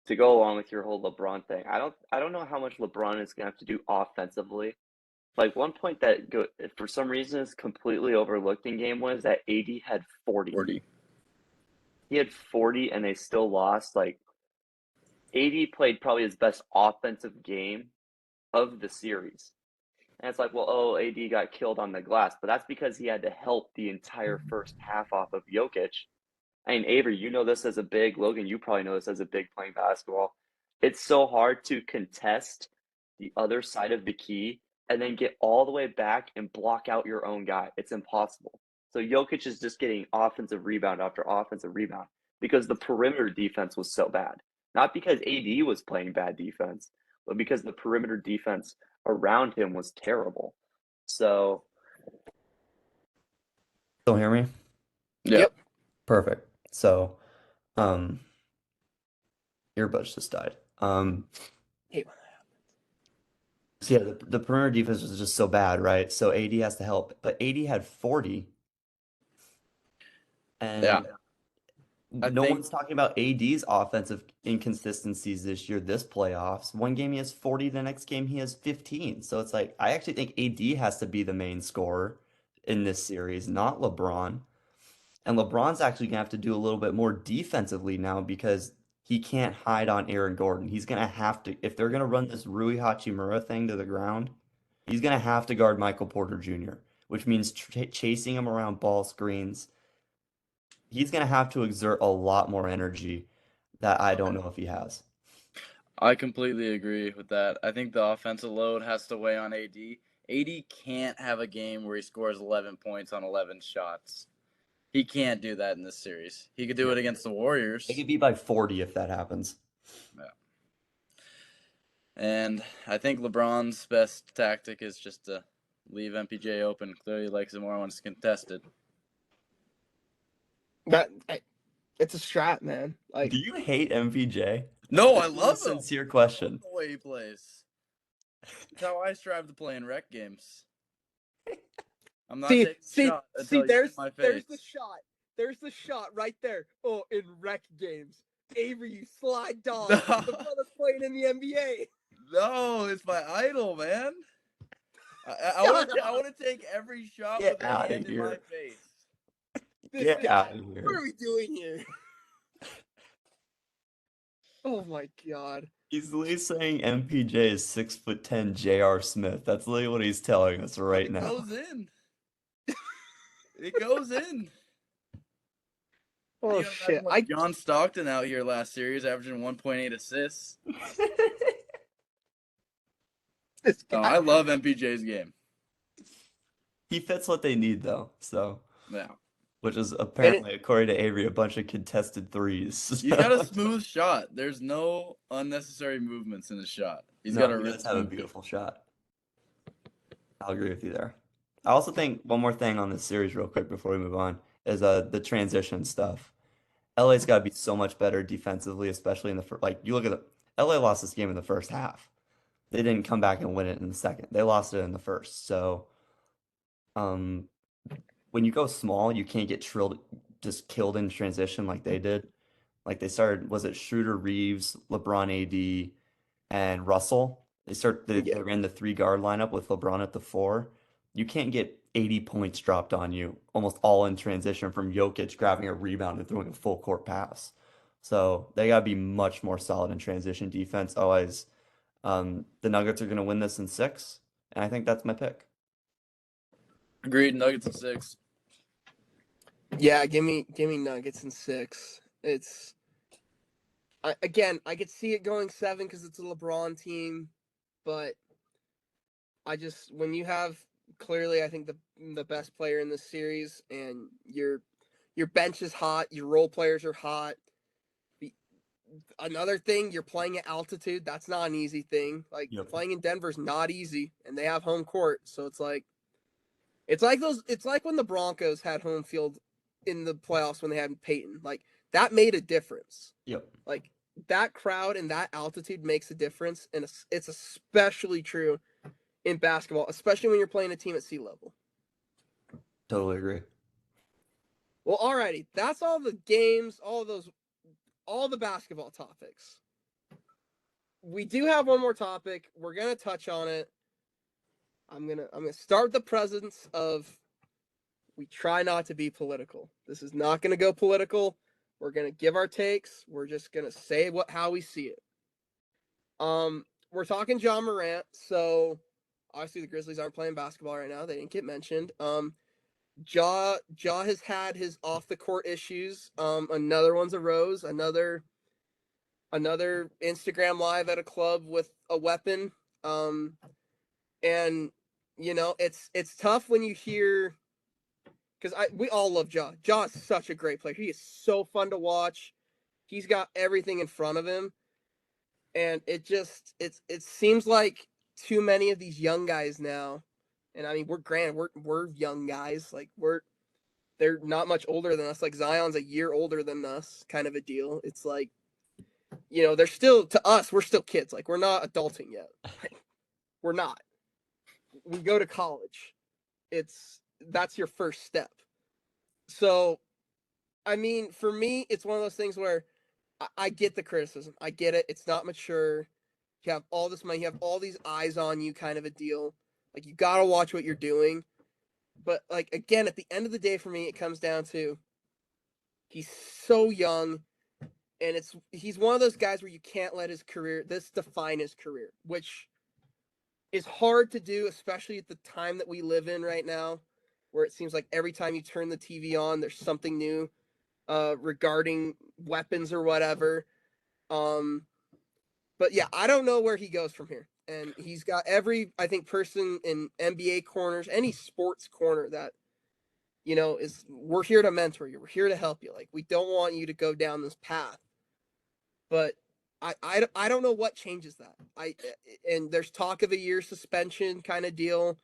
to go along with your whole LeBron thing, I don't know how much LeBron is gonna have to do offensively. Like one point that for some reason is completely overlooked in game one is that AD had 40. He had 40 and they still lost. Like AD played probably his best offensive game of the series. And it's like, well, AD got killed on the glass, but that's because he had to help the entire first half off of Jokic. I mean, Avery, you know this as a big, Logan, you probably know this as a big playing basketball. It's so hard to contest the other side of the key and then get all the way back and block out your own guy. It's impossible. So Jokic is just getting offensive rebound after offensive rebound. because the perimeter defense was so bad. Not because AD was playing bad defense, but because the perimeter defense around him was terrible. So, Still hear me? Yeah. Yep. Perfect. So, earbuds just died. Hey, So yeah, the perimeter defense was just so bad, right? So AD has to help, but AD had 40, and Yeah. I no think one's talking about AD's offensive inconsistencies this year, this playoffs. One game he has 40, the next game he has 15. So it's like I actually think AD has to be the main scorer in this series, not LeBron. And LeBron's actually gonna have to do a little bit more defensively now because he can't hide on Aaron Gordon. He's gonna have to, if they're gonna run this Rui Hachimura thing to the ground, he's gonna have to guard Michael Porter Jr., which means chasing him around ball screens. He's gonna have to exert a lot more energy that I don't know if he has. I completely agree with that. I think the offensive load has to weigh on AD. AD can't have a game where he scores 11 points on 11 shots. He can't do that in this series. He could do it against the Warriors. They could beat by 40 if that happens. Yeah. And I think LeBron's best tactic is just to leave MPJ open. Clearly he likes it more when it's contested. It's a strat, man. Like, Do you hate MPJ? No, I This is love a him. sincere question. The way he plays. It's how I strive to play in rec games. I'm not taking a shot until you hit my face. there's the shot. There's the shot right there. Oh, in rec games. Avery, you slide dog. The brother's playing in the NBA. No, it's my idol, man. I want to take every shot Get with a outta hand in my here. face. Get out of What here. are we doing here? Oh my god. He's literally saying MPJ is 6'10" J.R. Smith. That's literally what he's telling us right It now. goes in. It goes in. Oh You gotta shit. imagine John Stockton out here last series averaging 1.8 assists. This No, guy. I love MPJ's game. He fits what they need though, so Yeah. which is apparently, according to Avery, a bunch of contested threes. He's got a smooth shot. There's no unnecessary movements in his shot. He's got a he really does have a smooth beautiful shot. I'll agree with you there. I also think one more thing on this series, real quick, before we move on, is the transition stuff. LA's got to be so much better defensively, especially in the first. Like you look at LA lost this game in the first half. They didn't come back and win it in the second. They lost it in the first. So, when you go small, you can't get just killed in transition like they did. Like they started, was it Schroeder, Reeves, LeBron, AD, and Russell? They ran the 3 guard lineup with LeBron at the 4. You can't get 80 points dropped on you, almost all in transition from Jokic grabbing a rebound and throwing a full court pass. So they gotta be much more solid in transition defense. Otherwise, the Nuggets are gonna win this in 6, and I think that's my pick. Agreed. Nuggets in 6. Yeah, give me Nuggets in 6. I could see it going 7 because it's a LeBron team, but when you have clearly, I think the best player in this series, and your bench is hot, your role players are hot. Another thing, you're playing at altitude. That's not an easy thing. Like playing in Denver's not easy, and they have home court, so it's like when the Broncos had home field in the playoffs when they had Peyton. Like that made a difference. Yep. Like that crowd and that altitude makes a difference, and it's especially true in basketball, especially when you're playing a team at sea level. Totally agree. Well, alrighty, that's all the games, all the basketball topics. We do have one more topic. We're gonna touch on it. I'm gonna start the presence of. We try not to be political. This is not gonna go political. We're gonna give our takes. We're just gonna say how we see it. We're talking Ja Morant. So obviously the Grizzlies aren't playing basketball right now. They didn't get mentioned. Ja has had his off the court issues. Another one's arose. Another Instagram live at a club with a weapon. And it's tough when you hear because we all love Ja. Ja is such a great player. He is so fun to watch. He's got everything in front of him, and it seems like too many of these young guys now. And I mean, we're young guys. Like they're not much older than us. Like Zion's a year older than us, kind of a deal. It's like, they're still, to us, we're still kids. Like, we're not adulting yet. Like, we're not. We go to college. That's your first step. So, I mean, for me, it's one of those things where I get the criticism. I get it. It's not mature. You have all this money. You have all these eyes on you, kind of a deal. Like, you got to watch what you're doing. But, like, again, at the end of the day, for me, it comes down to he's so young. And he's one of those guys where you can't let this define his career, which is hard to do, especially at the time that we live in right now, where it seems like every time you turn the TV on, there's something new regarding weapons or whatever. But yeah, I don't know where he goes from here. And he's got every, I think, person in NBA corners, any sports corner that, we're here to mentor you. We're here to help you. Like, we don't want you to go down this path. But I don't know what changes that. And there's talk of a year suspension kind of deal.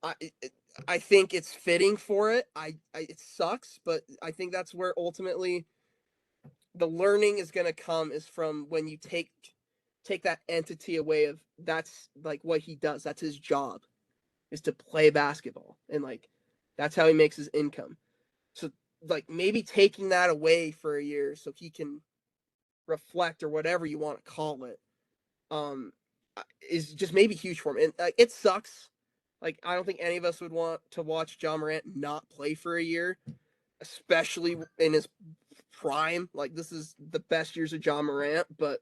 I think it's fitting for it. It sucks, but I think that's where ultimately the learning is going to come, is from when you take that entity away of, that's like what he does. That's his job, is to play basketball, and like that's how he makes his income. So like maybe taking that away for a year so he can reflect, or whatever you want to call it, is just maybe huge for him. And it sucks. Like, I don't think any of us would want to watch Ja Morant not play for a year, especially in his prime. Like, this is the best years of Ja Morant, but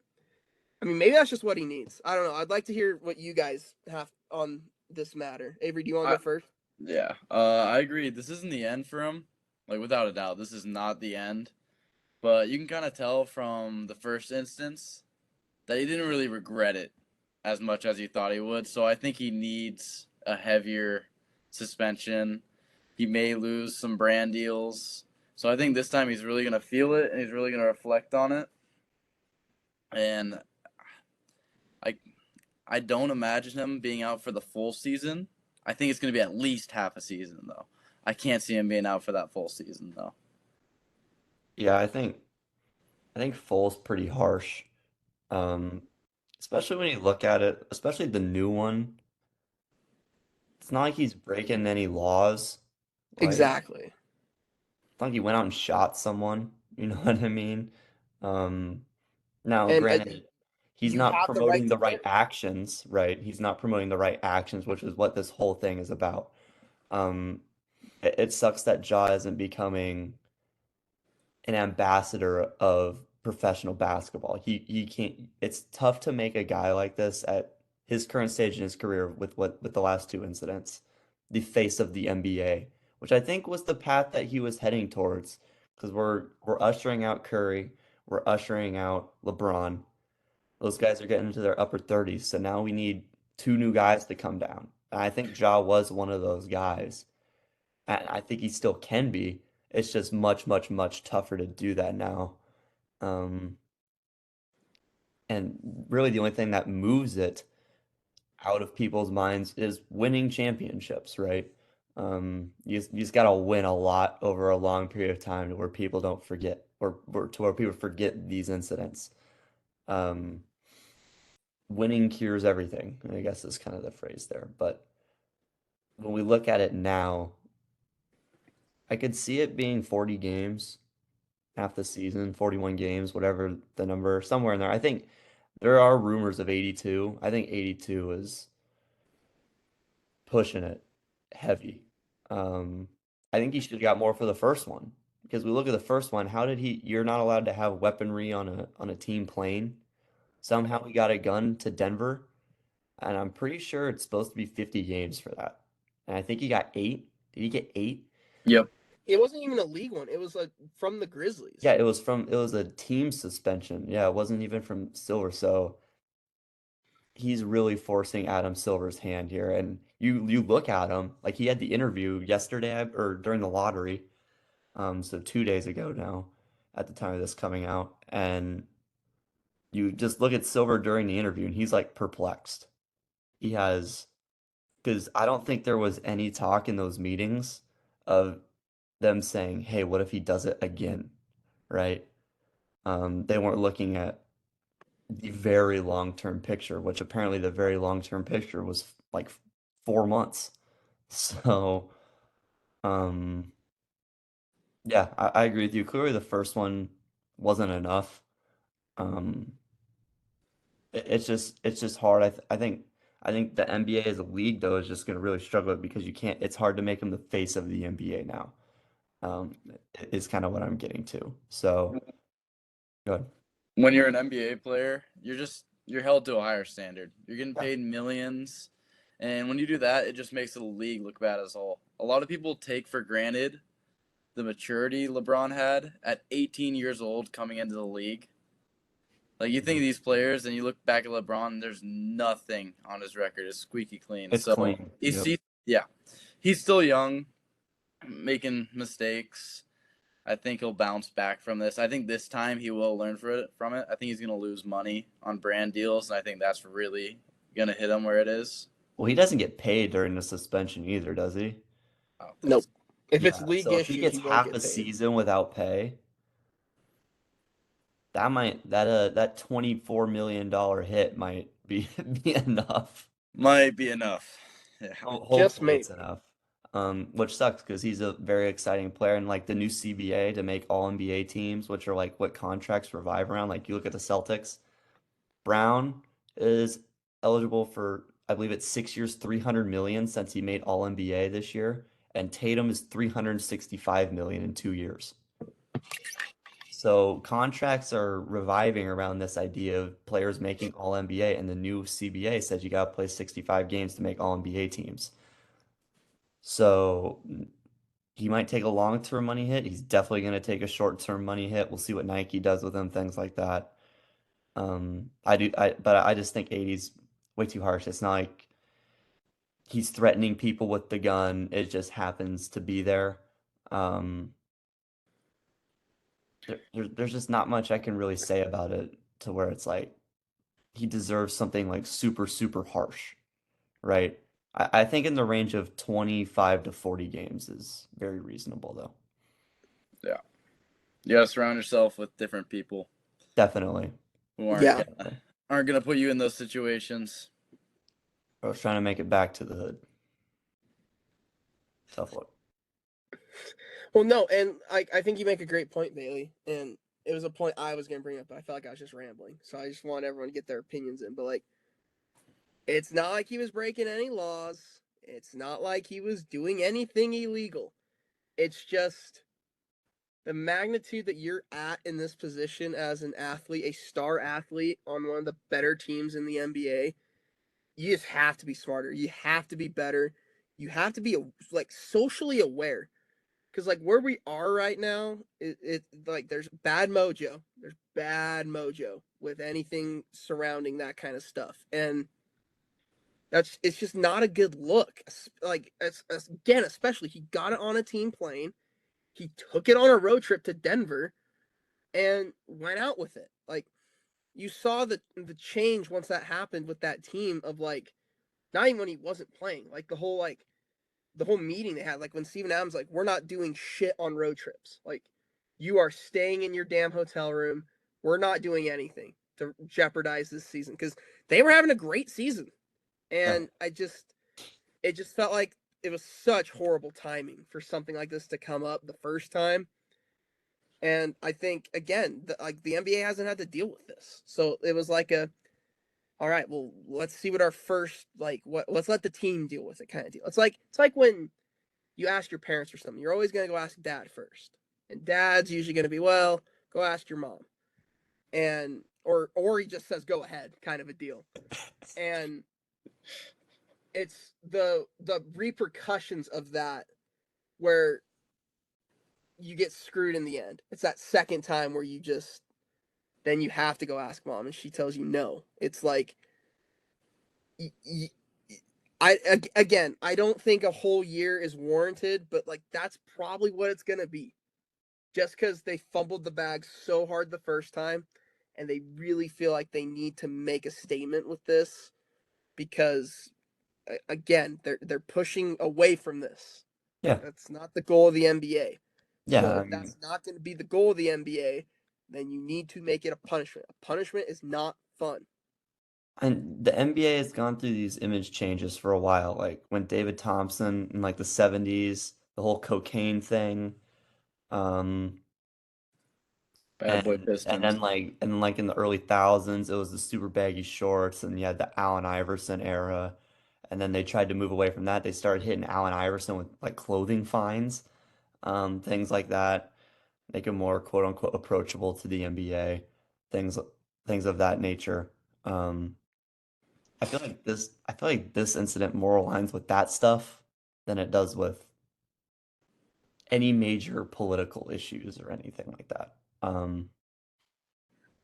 I mean, maybe that's just what he needs. I don't know. I'd like to hear what you guys have on this matter. Avery, do you want to go first? Yeah, I agree. This isn't the end for him. Like, without a doubt, this is not the end. But you can kind of tell from the first instance that he didn't really regret it as much as he thought he would. So I think he needs a heavier suspension. He may lose some brand deals. So I think this time he's really going to feel it, and he's really going to reflect on it. And I don't imagine him being out for the full season. I think it's going to be at least half a season, though. I can't see him being out for that full season, though. Yeah, I think full's pretty harsh. Especially when you look at it, especially the new one. It's not like he's breaking any laws. Like, Exactly. it's not like he went out and shot someone. You know what I mean? Now, And granted, he's you not have the right promoting to the play. right actions, right? He's not promoting the right actions, which is what this whole thing is about. It sucks that Ja isn't becoming an ambassador of professional basketball. He can't. It's tough to make a guy like this at his current stage in his career with the last two incidents, the face of the NBA, which I think was the path that he was heading towards. Because we're ushering out Curry, we're ushering out LeBron. Those guys are getting into their upper 30s, so now we need two new guys to come down. And I think Ja was one of those guys. And I think he still can be. It's just much, much, much tougher to do that now. Um, and really, the only thing that moves it out of people's minds is winning championships, right? You just got to win a lot over a long period of time to where people don't forget, or to where people forget these incidents. Um, Winning cures everything, I guess is kind of the phrase there. But when we look at it now, I could see it being 40 games, half the season, 41 games, whatever the number, somewhere in there. I think there are rumors of 82. I think 82 is pushing it heavy. I think he should have got more for the first one, because we look at the first one. How did he? You're not allowed to have weaponry on a team plane. Somehow he got a gun to Denver, and I'm pretty sure it's supposed to be 50 games for that. And I think he got 8. Did he get 8? Yep. It wasn't even a league one. It was from the Grizzlies. Yeah, it was a team suspension. Yeah, it wasn't even from Silver. So he's really forcing Adam Silver's hand here, and you look at him, like he had the interview yesterday or during the lottery, so 2 days ago now, at the time of this coming out, and you just look at Silver during the interview, and he's like perplexed. He has, because I don't think there was any talk in those meetings of them saying, "Hey, what if he does it again?" Right? They weren't looking at the very long-term picture, which apparently the very long-term picture was like 4 months. So, um, yeah, I agree with you. Clearly, the first one wasn't enough. Um, it's just hard. I think the NBA as a league though is just going to really struggle because you can't. It's hard to make him the face of the NBA now. Um, is kind of what I'm getting to. So, go ahead. When you're an NBA player, you're held to a higher standard. You're getting Yeah. paid millions, and when you do that, it just makes the league look bad as a whole. A lot of people take for granted the maturity LeBron had at 18 years old coming into the league. Like, you think of these players, and you look back at LeBron, and there's nothing on his record. It's squeaky clean. It's So clean. Yep. he's still young, making mistakes. I think he'll bounce back from this. I think this time he will learn from it. I think he's going to lose money on brand deals, and I think that's really going to hit him where it is. Well, he doesn't get paid during the suspension either, does he? Oh, Nope. If it's Yeah. league So if he issue, gets he won't half get a paid. season without pay, that $24 million hit might be enough. might be enough. Yeah. Just Hopefully it's maybe. enough. Which sucks because he's a very exciting player, and like the new CBA to make all NBA teams, which are like what contracts revive around. Like you look at the Celtics, Brown is eligible for, I believe it's 6 years, 300 million since he made all NBA this year, and Tatum is 365 million in 2 years. So contracts are reviving around this idea of players making all NBA, and the new CBA says you got to play 65 games to make all NBA teams. So he might take a long-term money hit. He's definitely going to take a short-term money hit. We'll see what Nike does with him, things like that. But I just think 80's way too harsh. It's not like he's threatening people with the gun. It just happens to be there. Um, there's just not much I can really say about it to where it's like he deserves something like super, super harsh, right? I think in the range of 25 to 40 games is very reasonable, though. Yeah. You got to surround yourself with different people Definitely. who aren't Yeah. gonna put you in those situations. I was trying to make it back to the hood. Tough luck. Well, no, and I think you make a great point, Bailey. And it was a point I was going to bring up, but I felt like I was just rambling. So I just want everyone to get their opinions in. But, like, it's not like he was breaking any laws. It's not like he was doing anything illegal. It's just the magnitude that you're at in this position as an athlete, a star athlete on one of the better teams in the NBA. You just have to be smarter. You have to be better. You have to be like socially aware. Because like where we are right now, it like there's bad mojo. There's bad mojo with anything surrounding that kind of stuff, and it's just not a good look. Like again, especially he got it on a team plane. He took it on a road trip to Denver, and went out with it. Like you saw the change once that happened with that team of like not even when he wasn't playing, like the whole meeting they had, like when Steven Adams like, we're not doing shit on road trips. Like you are staying in your damn hotel room. We're not doing anything to jeopardize this season because they were having a great season. And it just felt like it was such horrible timing for something like this to come up the first time. And I think again, the NBA hasn't had to deal with this. So it was like all right, well, let's see what our first let's let the team deal with it kind of deal. It's like when you ask your parents or something, you're always gonna go ask dad first. And dad's usually gonna be, well, go ask your mom. And or he just says go ahead, kind of a deal. And it's the repercussions of that where you get screwed in the end. It's that second time where then you have to go ask mom and she tells you no. It's like Again, I don't think a whole year is warranted, but like that's probably what it's gonna be. Just because they fumbled the bag so hard the first time, and they really feel like they need to make a statement with this, because again, they're pushing away from this. Yeah. That's not the goal of the NBA. Yeah, So I if mean, that's not going to be the goal of the NBA, then you need to make it a punishment. A punishment is not fun. and the NBA has gone through these image changes for a while, like when David Thompson in like the 70s, the whole cocaine thing, um, Bad boy and Pistons. then in the early thousands, it was the super baggy shorts, and you had the Allen Iverson era, and then they tried to move away from that. They started hitting Allen Iverson with like clothing fines, things like that, make him more quote unquote approachable to the NBA, things things of that nature. Um, I feel like this incident more aligns with that stuff than it does with any major political issues or anything like that.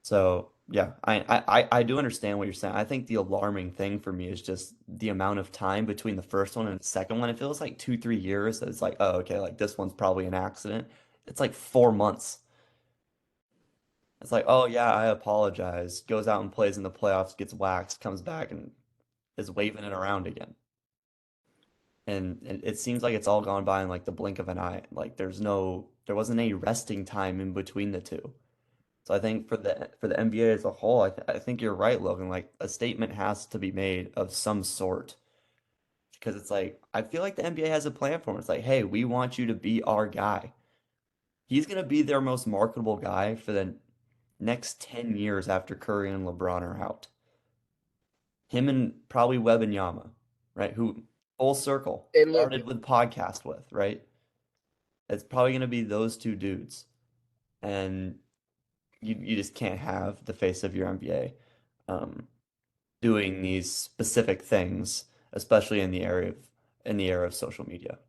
So yeah, I do understand what you're saying. I think the alarming thing for me is just the amount of time between the first one and the second one. It feels like 2, 3 years. It's like, oh, okay, like this one's probably an accident. It's like 4 months. It's like, oh yeah, I apologize. Goes out and plays in the playoffs, gets waxed, comes back and is waving it around again. And it seems like it's all gone by in like the blink of an eye. Like there wasn't any resting time in between the two. So I think for the NBA as a whole, I think you're right, Logan. Like a statement has to be made of some sort because it's like I feel like the NBA has a plan for him. It's like, hey, we want you to be our guy. He's gonna be their most marketable guy for the next 10 years after Curry and LeBron are out. Him and probably Wembanyama, right? Who full circle And started Logan. with podcast with, right? It's probably gonna be those two dudes. And you just can't have the face of your NBA um, doing these specific things, especially in the era of social media.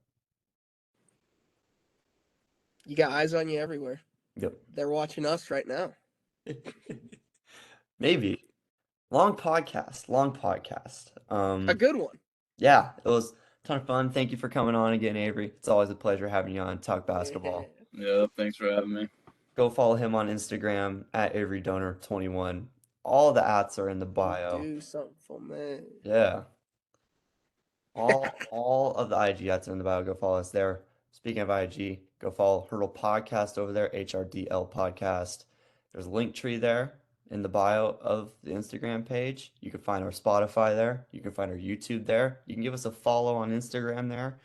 You got eyes on you everywhere. Yep. They're watching us right now. Maybe. Long podcast. Long podcast. A good one. Yeah, it was a ton of fun. Thank you for coming on again, Avery. It's always a pleasure having you on Talk Basketball. Yeah, thanks for having me. Go follow him on Instagram at AveryDonor21. All the ats are in the You bio. do something for me. Yeah. All of the IG ads are in the bio. Go follow us there. Speaking of IG, go follow Hurdle Podcast over there, HRDL Podcast. There's a link tree there in the bio of the Instagram page. You can find our Spotify there. You can find our YouTube there. You can give us a follow on Instagram there.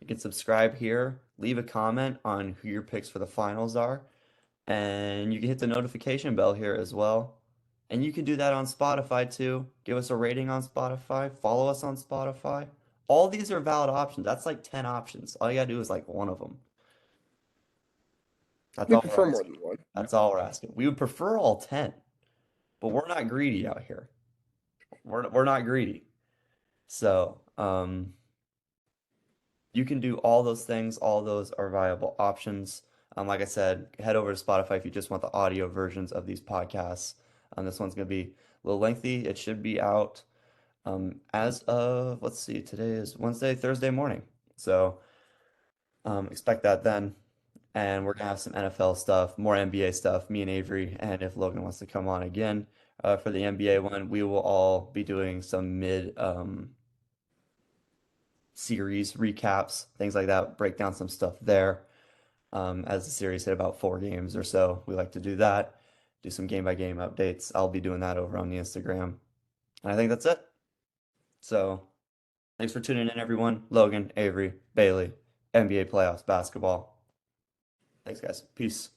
You can subscribe here. Leave a comment on who your picks for the finals are. And you can hit the notification bell here as well. And you can do that on Spotify too. Give us a rating on Spotify. Follow us on Spotify. All these are valid options. That's like 10 options. All you gotta do is like one of them. That's We all we're prefer more asking. than one. That's all we're asking. We would prefer all 10, but we're not greedy out here. We're not greedy. So, you can do all those things. All those are viable options. Like I said, head over to Spotify if you just want the audio versions of these podcasts. This one's going to be a little lengthy. It should be out as of, let's see, today is Wednesday, Thursday morning. So expect that then. And we're going to have some NFL stuff, more NBA stuff, me and Avery. And if Logan wants to come on again for the NBA one, we will all be doing some mid series recaps, things like that, break down some stuff there. As the series hit about 4 games or so, we like to do that, do some game by game updates. I'll be doing that over on the Instagram. And I think that's it. So thanks for tuning in, everyone. Logan, Avery, Bailey, NBA playoffs basketball. Thanks, guys. Peace.